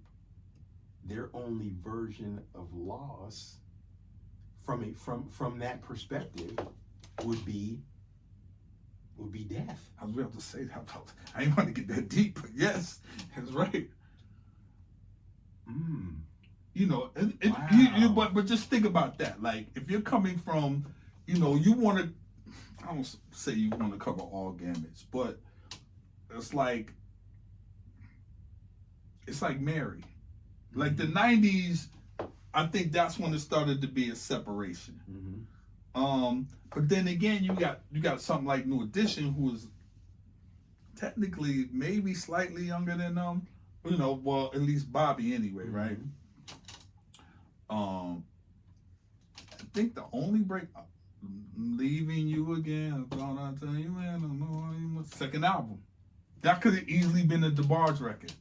Their only version of loss, from that perspective, would be death. I was about to say that. I didn't want to get that deep, but yes, that's right. You know, wow. But just think about that. Like, if you're coming from, you know, you want to, I don't say you want to cover all gamuts, but it's like Mary. Like the 90s, I think that's when it started to be a separation. But then again, you got something like New Edition, who is technically maybe slightly younger than them. You know, well, at least Bobby anyway, right? I think the only break, Leaving You Again, I thought I'd tell you, man, I know how you must. Second album. That could have easily been a DeBarge record.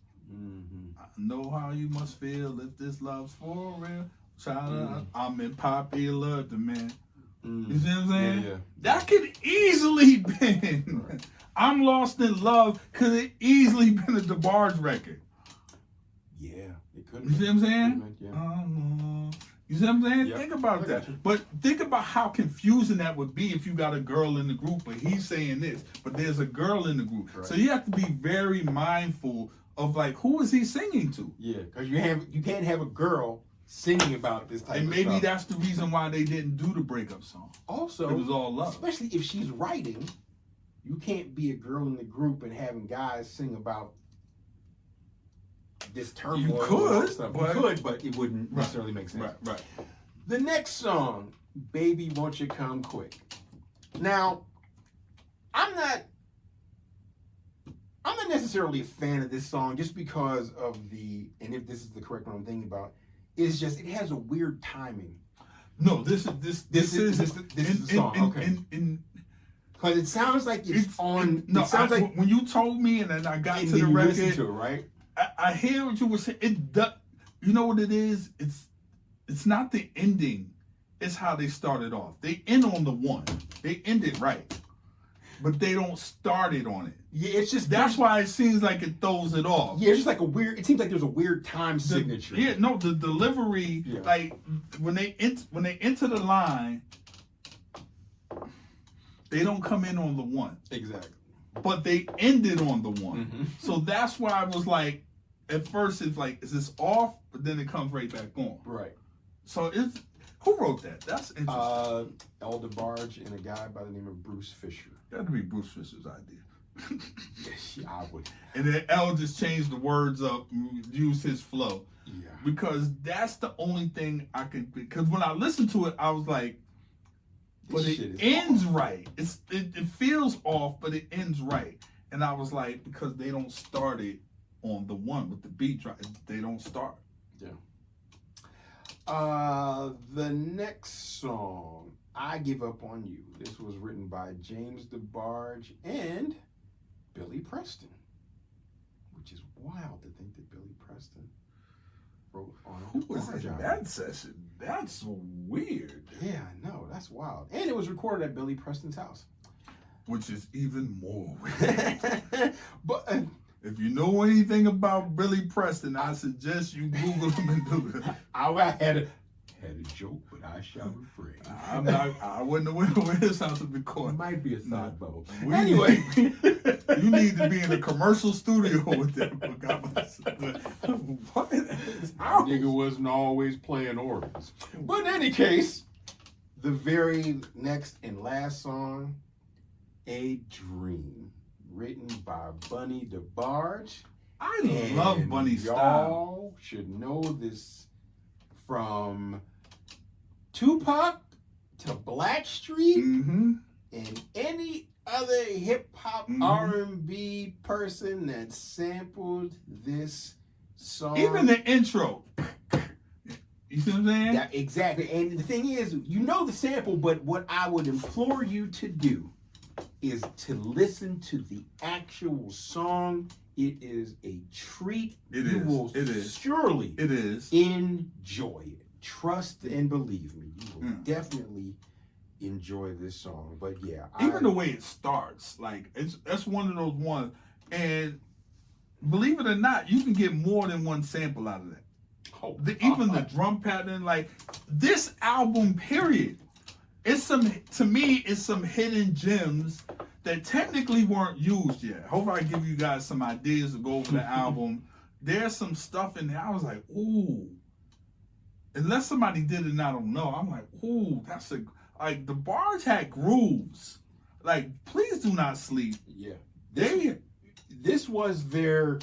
I know how you must feel if this love's for real. Child, I'm in popular demand. You see what I'm saying? Yeah. That could easily been. Right. I'm Lost in Love could have easily been a DeBarge record. Yeah, it could. You see what I'm saying? Yeah. You see what I'm saying? Yep. Think about that. But think about how confusing that would be if you got a girl in the group, but he's saying this, but there's a girl in the group. Right. So you have to be very mindful of, like, who is he singing to? Yeah, because you can't have a girl singing about this type of stuff. And maybe that's the reason why they didn't do the breakup song. Also, it was all love. Especially if she's writing, you can't be a girl in the group and having guys sing about this turmoil. You could, but it wouldn't necessarily make sense. Right. The next song, Baby Won't You Come Quick. Now, I'm not necessarily a fan of this song just because of and if this is the correct one I'm thinking about, it's just, it has a weird timing. No, this is the song. Okay. Because it sounds like it's on. No, it sounds like when you told me and then I got to the record, to it, right? I hear what you were saying. You know what it is? It's not the ending. It's how they started off. They end on the one. They end it right, but they don't start it on it. Yeah, it's just that's why it seems like it throws it off. Yeah, it's just like a weird. It seems like there's a weird time signature. Yeah, no, the delivery, like when they enter the line, they don't come in on the one. Exactly. But they ended on the one. So that's why I was like, at first it's like, is this off? But then it comes right back on. Right. So who wrote that? That's interesting. DeBarge and a guy by the name of Bruce Fisher. That'd be Bruce Fisher's idea. Yes, I would. And then L just changed the words up, use his flow. Yeah. Because that's the only thing I could, because when I listened to it, I was like, but it ends right. It feels off, but it ends right. And I was like, because they don't start it on the one with the beat drop. They don't start. Yeah. The next song, I Give Up on You. This was written by James DeBarge and Billy Preston, which is wild to think that Billy Preston wrote on Who was in that session? That's weird. Yeah, I know. That's wild. And it was recorded at Billy Preston's house. Which is even more weird. But If you know anything about Billy Preston, I suggest you Google him and do it. I had a joke, but I shall refrain. I wouldn't have went over his house to be caught. It might be a thought bubble. Anyway, you need to be in a commercial studio with that book. What? Nigga wasn't always playing organs. But in any case, the very next and last song, A Dream, written by Bunny DeBarge. I love Bunny's style. Y'all should know this from Tupac to Blackstreet and any other hip hop R&B person that sampled this song. Even the intro. You see what I'm saying? Yeah, exactly. And the thing is, you know the sample, but what I would implore you to do is to listen to the actual song. It is a treat. It is. Surely it is. Enjoy it. Trust and believe me. You will definitely enjoy this song. But yeah. Even the way it starts, like that's one of those ones. And believe it or not, you can get more than one sample out of that. Oh, even the drum pattern, like this album, period. It's to me, it's some hidden gems that technically weren't used yet. Hopefully I give you guys some ideas to go over the album. There's some stuff in there. I was like, ooh. Unless somebody did it and I don't know. I'm like, ooh, like DeBarge had grooves. Like, please do not sleep. Yeah. This was their,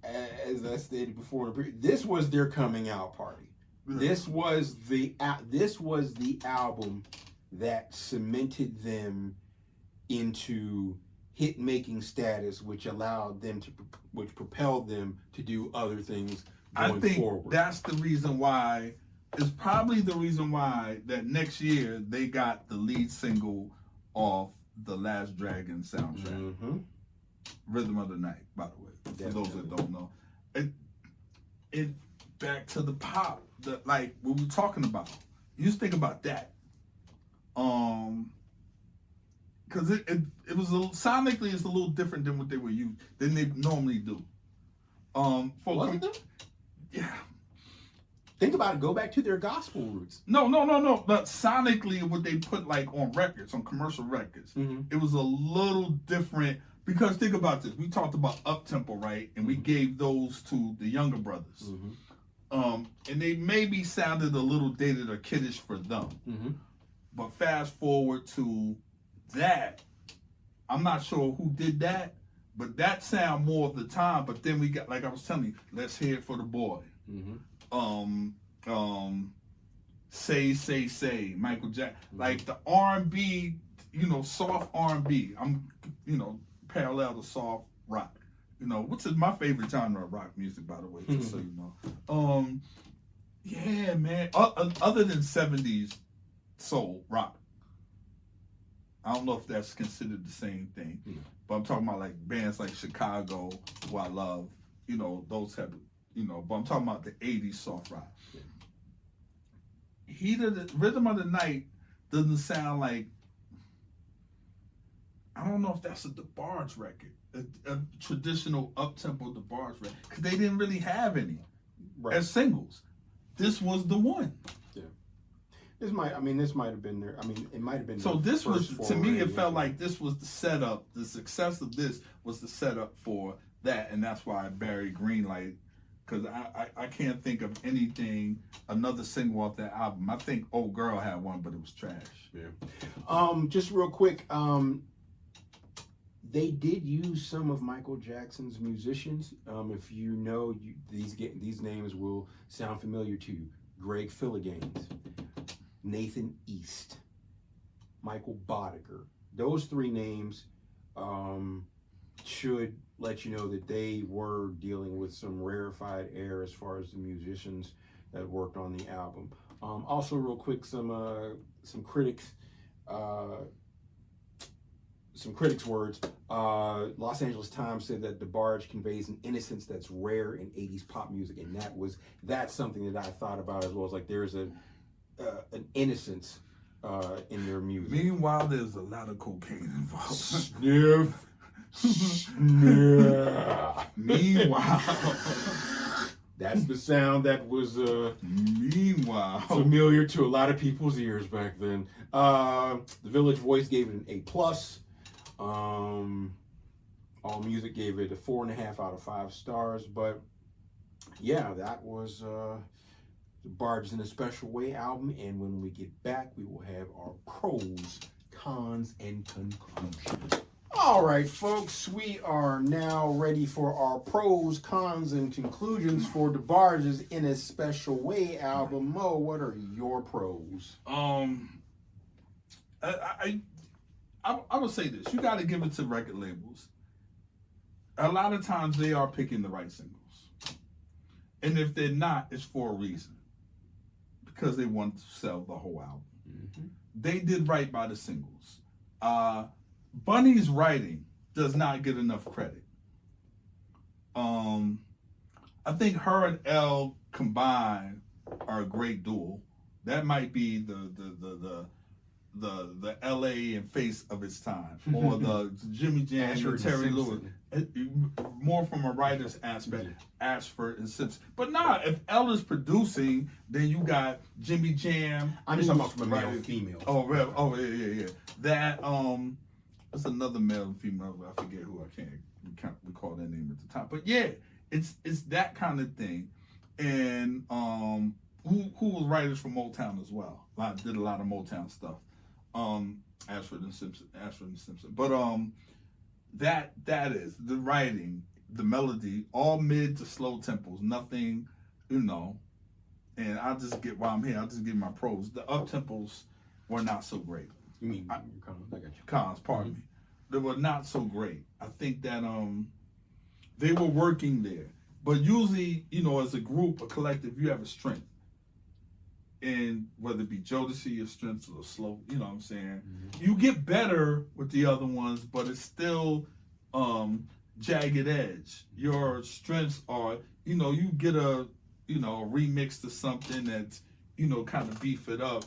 as I stated before, this was their coming out party. This was the album that cemented them into hit making status, which allowed them which propelled them to do other things going forward. That's the reason why. It's probably the reason why that next year they got the lead single off the Last Dragon soundtrack, Rhythm of the Night. By the way, for those that don't know, it back to the pop. Like what we're talking about. You just think about that. Because it was sonically it's a little different than what they were used than they normally do. Yeah. Think about it. Go back to their gospel roots. No. But sonically, what they put like on records, on commercial records, it was a little different. Because think about this. We talked about up-tempo, right? And we gave those to the younger brothers. And they maybe sounded a little dated or kiddish for them. But fast forward to that, I'm not sure who did that, but that sound more of the time. But then we got, like I was telling you, Let's Hear It for the Boy. Say, Michael Jackson. Like the R&B, soft R&B. I'm, parallel to soft rock. Which is my favorite genre of rock music, by the way, just so you know. Yeah, man. Other than 70s soul rock. I don't know if that's considered the same thing. But I'm talking about like bands like Chicago, who I love, those type of, but I'm talking about the 80s soft rock. Rhythm of the Night doesn't sound like, I don't know if that's a DeBarge record. A traditional up-tempo DeBarge record, because they didn't really have any as singles. This was the one. Yeah, this might have been there. It might have been. So this was, to me, it felt like this was the setup. The success of this was the setup for that, and that's why I buried Greenlight, because I can't think of another single off that album. I think Old Girl had one, but it was trash. Yeah. Just real quick. They did use some of Michael Jackson's musicians. If you know, these names will sound familiar to you. Greg Philliganes, Nathan East, Michael Boddicker. Those three names should let you know that they were dealing with some rarefied air as far as the musicians that worked on the album. Also, real quick, some critics. Some critics' words. Los Angeles Times said that DeBarge conveys an innocence that's rare in 80s pop music, and that's something that I thought about as well. It's like there's an innocence in their music. Meanwhile, there's a lot of cocaine involved. Sniff. Meanwhile, that's the sound that was meanwhile familiar to a lot of people's ears back then. The Village Voice gave it an A+. All Music gave it a 4.5 out of 5 stars. But yeah, that was DeBarge in a Special Way album. And when we get back, we will have our pros, cons, and conclusions. All right, folks, we are now ready for our pros, cons, and conclusions for DeBarge's In a Special Way album. Mo, what are your pros? I would say this: you got to give it to record labels. A lot of times they are picking the right singles, and if they're not, it's for a reason, because they want to sell the whole album. Mm-hmm. They did right by the singles. Bunny's writing does not get enough credit. I think her and Elle combined are a great duo. That might be the LA and face of its time, or the Jimmy Jam and Terry Lewis. More from a writer's aspect, Ashford and Simpson. But nah, if Elle is producing, then you got Jimmy Jam. I'm just talking about from a male and female. Oh yeah. That that's another male and female. I forget who. I can't recall their name at the time. But yeah, it's that kind of thing. And who was writers for Motown as well? Did a lot of Motown stuff. Ashford and Simpson. But that is the writing, the melody, all mid to slow tempos, nothing, and I'll just get while I'm here, I'll just give my pros. The up tempos were not so great. You mean cons? I got you. Cons, pardon me. They were not so great. I think that they were working there. But usually, as a group, a collective, you have a strength. And whether it be Jodeci, your strengths or slow, you know what I'm saying? Mm-hmm. You get better with the other ones, but it's still jagged edge. Your strengths are, you get a remix to something that's, kind of beef it up,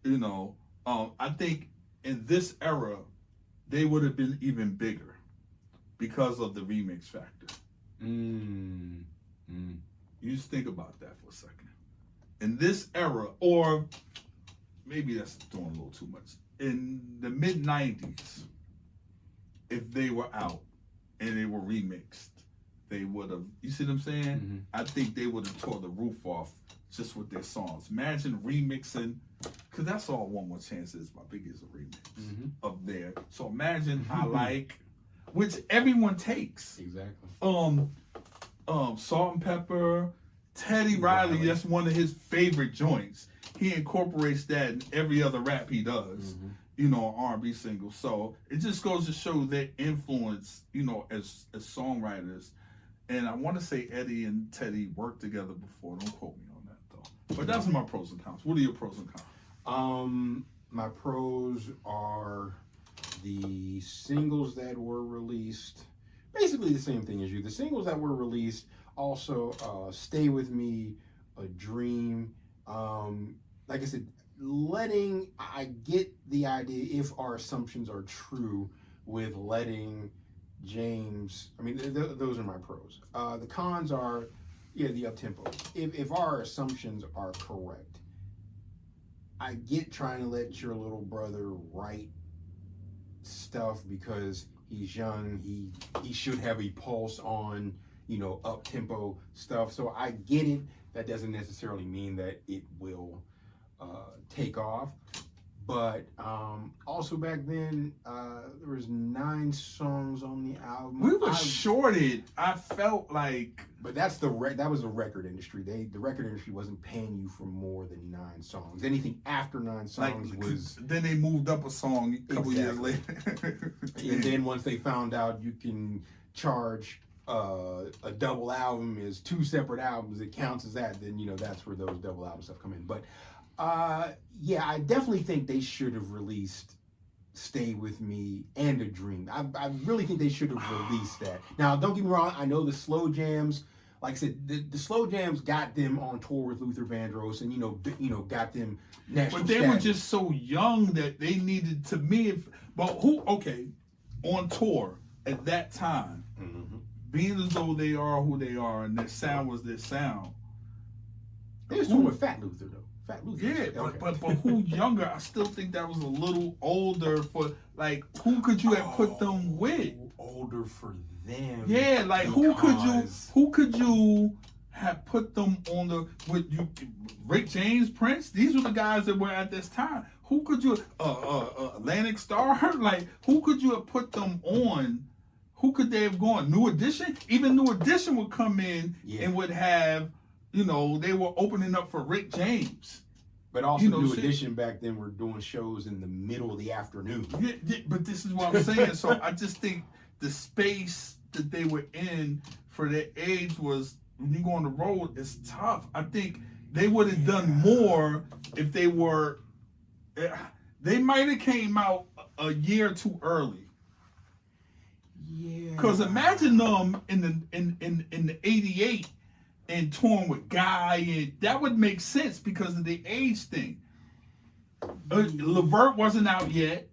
I think in this era, they would have been even bigger because of the remix factor. You just think about that for a second. In this era, or maybe that's doing a little too much, in the mid-90s, if they were out and they were remixed, they would have, you see what I'm saying? Mm-hmm. I think they would have tore the roof off just with their songs. Imagine remixing, because that's all One More Chance is. My Biggie is a remix of there. So imagine I Like, which everyone takes. Exactly. Salt and Pepper, Teddy Riley, that's one of his favorite joints. He incorporates that in every other rap he does, on R&B singles. So it just goes to show their influence, as songwriters. And I want to say Eddie and Teddy worked together before. Don't quote me on that, though. But that's my pros and cons. What are your pros and cons? My pros are the singles that were released. Basically the same thing as you. The singles that were released, also Stay With Me, A Dream. Like I said, I get the idea, if our assumptions are true, with letting James, those are my pros. The cons are, the up-tempo. If our assumptions are correct, I get trying to let your little brother write stuff because he's young, he should have a pulse on, up-tempo stuff. So I get it. That doesn't necessarily mean that it will take off. But also back then, there was 9 songs on the album. We were shorted. I felt like, but that's that was the record industry. The record industry wasn't paying you for more than 9 songs. Anything after 9 songs was. Then they moved up a song a couple years later. And then once they found out you can charge a double album is 2 separate albums, it counts as that. Then that's where those double album stuff come in. But. I definitely think they should have released Stay With Me and A Dream. I really think they should have released that. Now, don't get me wrong, I know the slow jams, like I said, the slow jams got them on tour with Luther Vandross and, got them national But they status. were just so young that they needed, to me, on tour, at that time, being as though they are who they are and their sound was their sound. They was touring with Fat Luther though. Fat Luther. Yeah, okay. but who younger? I still think that was a little older for like who could you have put them with? Older for them. Yeah, like who could you have put them on the with you? Rick James, Prince. These were the guys that were at this time. Who could you? Atlantic Star. Like who could you have put them on? Who could they have gone? New Edition. Even New Edition would come in and would have. You know, they were opening up for Rick James. But also, New Edition back then were doing shows in the middle of the afternoon. Yeah, but this is what I'm saying. So I just think the space that they were in for their age was, when you go on the road, it's tough. I think they would have done more if they were, they might have came out a year too early. Yeah. Because imagine them in the 88 and touring with Guy, and that would make sense because of the age thing. Levert wasn't out yet.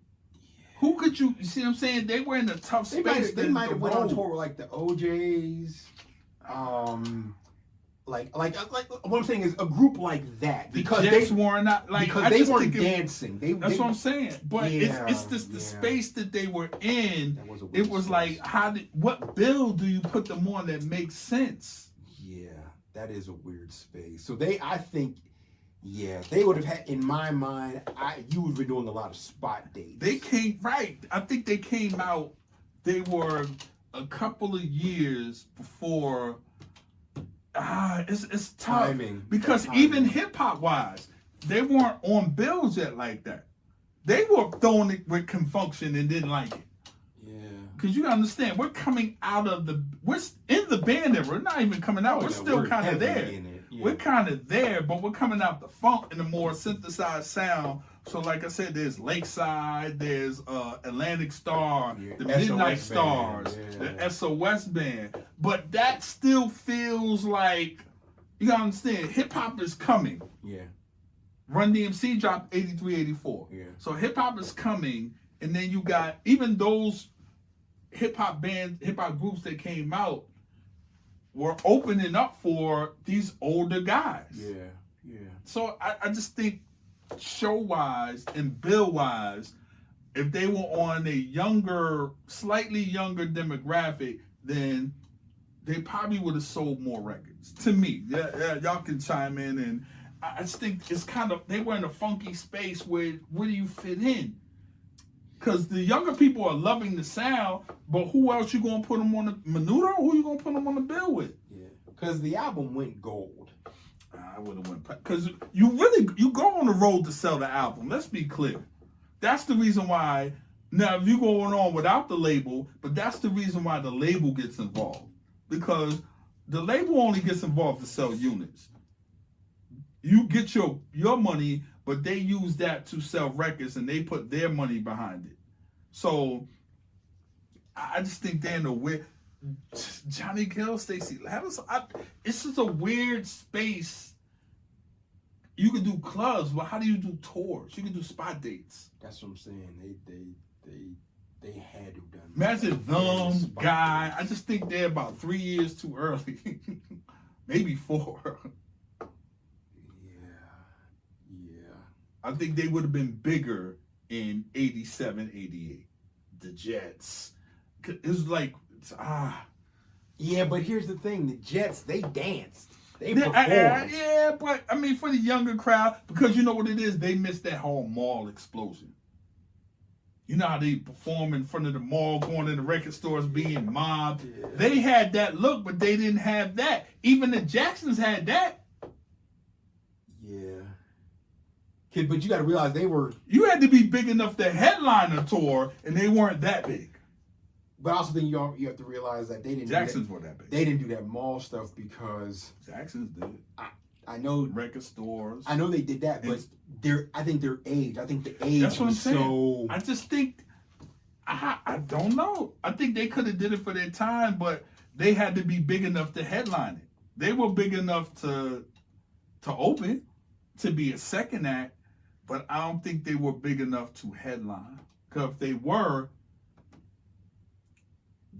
Who could you see what I'm saying? They were in a tough space. They might have went on tour with like the OJs. Like what I'm saying is a group like that. Because they weren't not like because they weren't dancing. That's what I'm saying. But it's just the space that they were in. It was like what bill do you put them on that makes sense? Yeah, that is a weird space. So I think, they would have had, in my mind, you would have been doing a lot of spot dates. They came, right. I think they came out, they were a couple of years before, it's tough. Timing. Because even hip-hop wise, they weren't on bills yet like that. They were throwing it with Confunction and didn't like it. Because you understand, we're coming out of we're in the band era. We're not even coming out. We're still kind of there. We're kind of there, but we're coming out the funk in a more synthesized sound. So like I said, there's Lakeside, there's Atlantic Star, the Midnight Stars, the SOS Band. But that still feels like, you gotta understand, hip-hop is coming. Yeah. Run DMC dropped 83, 84. Yeah. So hip-hop is coming, and then you got, even those hip-hop groups that came out were opening up for these older guys. Yeah. So I just think show-wise and bill-wise, if they were on a slightly younger demographic, then they probably would have sold more records. To me. Yeah, y'all can chime in, and I just think it's kind of, they were in a funky space where do you fit in? Because the younger people are loving the sound, but who else you gonna put them on the Menudo? Who you gonna put them on the bill with? Yeah, because the album went gold. I would have went, because you go on the road to sell the album. Let's be clear. That's the reason why. Now, if you're going on without the label, but that's the reason why the label gets involved, because the label only gets involved to sell units. You get your money, but they use that to sell records, and they put their money behind it. So I just think they're in a weird. Johnny Gill, Stacey Ladders. It's just a weird space. You could do clubs, but how do you do tours? You can do spot dates. That's what I'm saying. They had to have done. Imagine them, Guy. I just think they're about 3 years too early, maybe 4. I think they would have been bigger in 87, 88. The Jets. It was like, Yeah, but here's the thing. The Jets, they danced. They performed. Yeah, but, I mean, for the younger crowd, because you know what it is? They missed that whole mall explosion. You know how they perform in front of the mall, going to the record stores, being mobbed. Yeah. They had that look, but they didn't have that. Even the Jacksons had that. Yeah. Kid, but you got to realize you had to be big enough to headline a tour, and they weren't that big. But I also think you have to realize that they didn't. Jacksons were that big. They didn't do that mall stuff because Jacksons did. I know record stores. I know they did that, but I think their age. I think the age. That's what I'm saying. So I just think I don't know. I think they could have did it for their time, but they had to be big enough to headline it. They were big enough to open, to be a second act. But I don't think they were big enough to headline. Because if they were,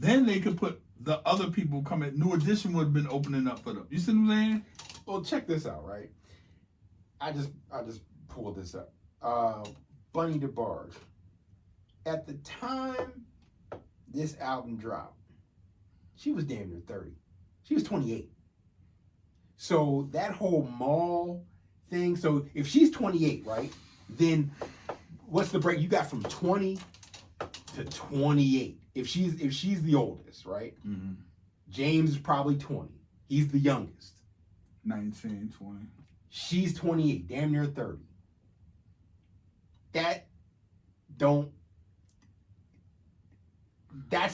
then they could put the other people coming. New Edition would have been opening up for them. You see what I'm saying? Well, check this out, right? I just pulled this up. Bunny DeBarge. At the time this album dropped, she was damn near 30. She was 28. So that whole mall thing. So if she's 28, right? Then what's the break? You got from 20 to 28. If she's the oldest, right? Mm-hmm. James is probably 20. He's the youngest. 19, 20. She's 28, damn near 30. That's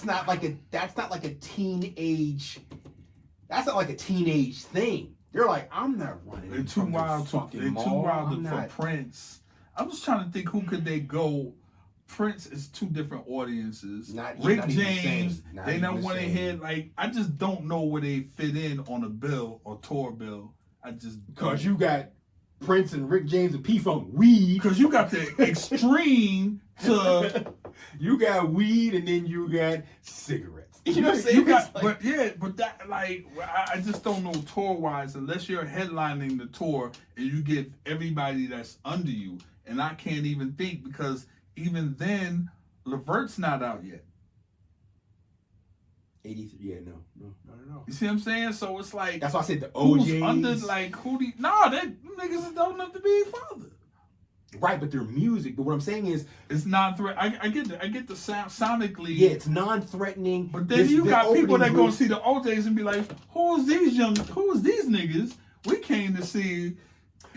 not like a teenage. That's not like a teenage thing. They're like, I'm not running. They're too wild for Prince. I'm just trying to think who could they go. Prince is two different audiences. Rick James, they don't want to hear like. I just don't know where they fit in on a bill or tour bill. Because you got Prince and Rick James and P-Funk weed. Because you got the extreme to you got weed and then you got cigarettes. You know what I'm saying? But that like I just don't know tour wise unless you're headlining the tour and you get everybody that's under you. And I can't even think because even then Levert's not out yet. 83. Yeah, no, not at all. You see what I'm saying? So it's like that's why I said the OJs. Who's under like who? That niggas is old enough to be father. Right, but their music. But what I'm saying is, it's non-threat. I get the sound sonically. Yeah, it's non-threatening. But then you got people that go see the OJs and be like, "Who is these niggas? We came to see."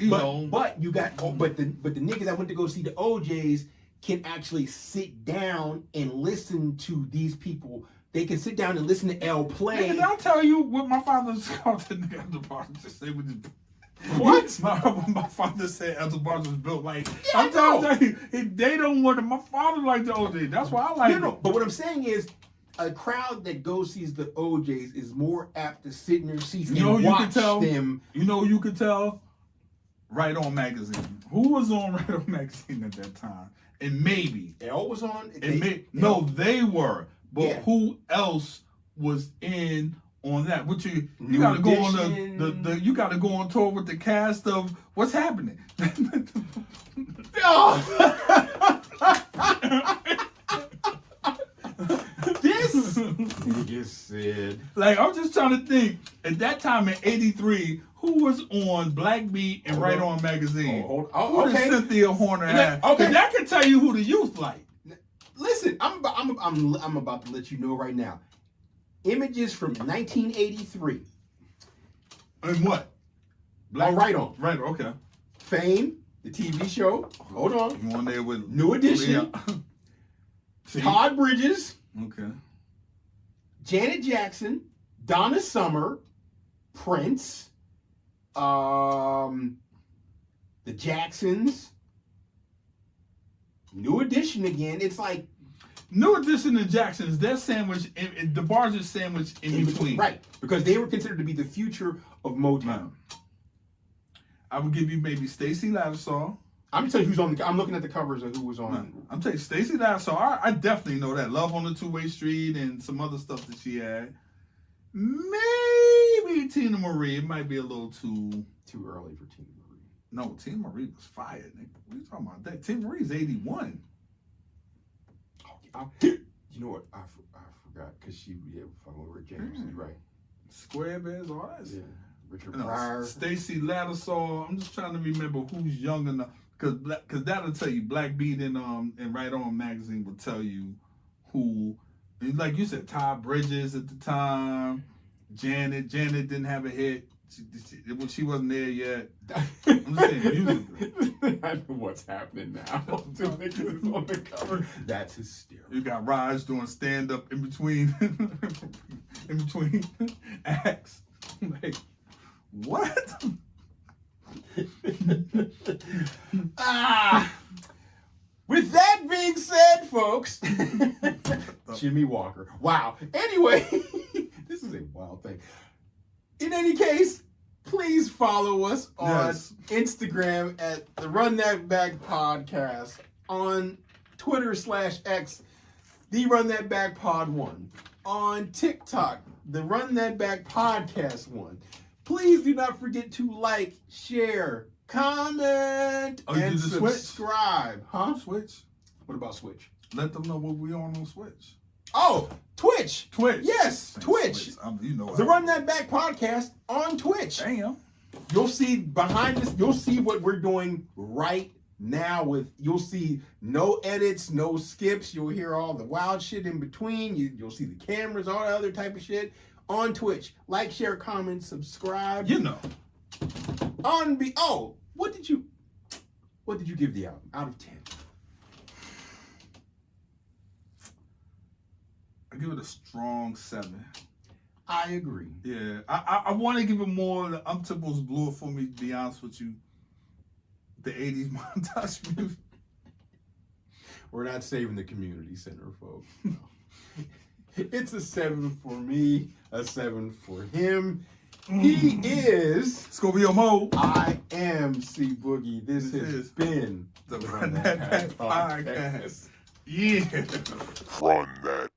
But you got but the niggas that went to go see the OJs can actually sit down and listen to these people. They can sit down and listen to L play. Nigga, I'll tell you what my father's called the nigga at the bar. Just say what? My father said Elder Barge was built like. Yeah, I'm telling you, they don't want it. My father liked the OJ. That's why I like it. But what I'm saying is, a crowd that goes sees the OJs is more apt to sit in their seats and watch them. You know, you could tell. Right On Magazine. Who was on Right On Magazine at that time? And maybe L was on. They were. But who else was in on that? What you gotta go on the you gotta go on tour with the cast of What's Happening. This nigga said. Like I'm just trying to think. At that time in '83, who was on Black Beat and Right On Magazine? Who did Cynthia Horner have? Okay, that can tell you who the youth like. Listen, I'm about to let you know right now. Images from 1983. And what? Right On. Right. Okay. Fame, the TV show. Hold on. You on there with New Edition. Todd Bridges. Okay. Janet Jackson. Donna Summer. Prince. The Jacksons. New Edition again. It's like New Edition and Jacksons. They're sandwiched. DeBarge is sandwiched in between. Right, because they were considered to be the future of Motown. I would give you maybe Stacey Lattisaw. I'm telling you who's on. I'm looking at the covers of who was on. I'm telling you Stacey Lattisaw. I definitely know that. Love on the Two-Way Street and some other stuff that she had. Maybe Tina Marie. It might be a little too early for Tina Marie. No, Tina Marie was fired. Nigga. What are you talking about? That Tina Marie's 81. You know what? I forgot because she fucking with Rick James. You're right. Square Bears, all that. Yeah. Richard Pryor. Stacey Lattisaw. I'm just trying to remember who's young enough because that'll tell you. Black Beat and Right On Magazine will tell you who. Like you said, Todd Bridges at the time. Janet didn't have a hit. She wasn't there yet. I'm just saying musically. I know what's happening now. Two niggas is on the cover. That's hysterical. You got Raj doing stand up in between acts. Like, what? With that being said, folks, Jimmy Walker. Wow. Anyway, this is a wild thing. In any case, please follow us on Instagram at the Run That Back Podcast, on Twitter /X, the Run That Back Pod 1, on TikTok, the Run That Back podcast one. Please do not forget to like, share, comment, and subscribe. Huh? Switch? What about Switch? Let them know what we on Switch. Oh, Twitch. Twitch. Yes, Twitch. You know the Run That Back podcast on Twitch. Damn. You'll see behind this, you'll see what we're doing right now you'll see no edits, no skips. You'll hear all the wild shit in between. You'll see the cameras, all the other type of shit on Twitch. Like, share, comment, subscribe. You know. What did you give the album out of 10? I give it a strong 7. I agree. Yeah, I want to give it more. The Umtiples blew it for me, to be honest with you. The 80s montage music. We're not saving the community center, folks. No. It's a 7 for me, a 7 for him. He is Scorpio Mo. I am C Boogie. This has been the Run That Back podcast. Yeah. Run That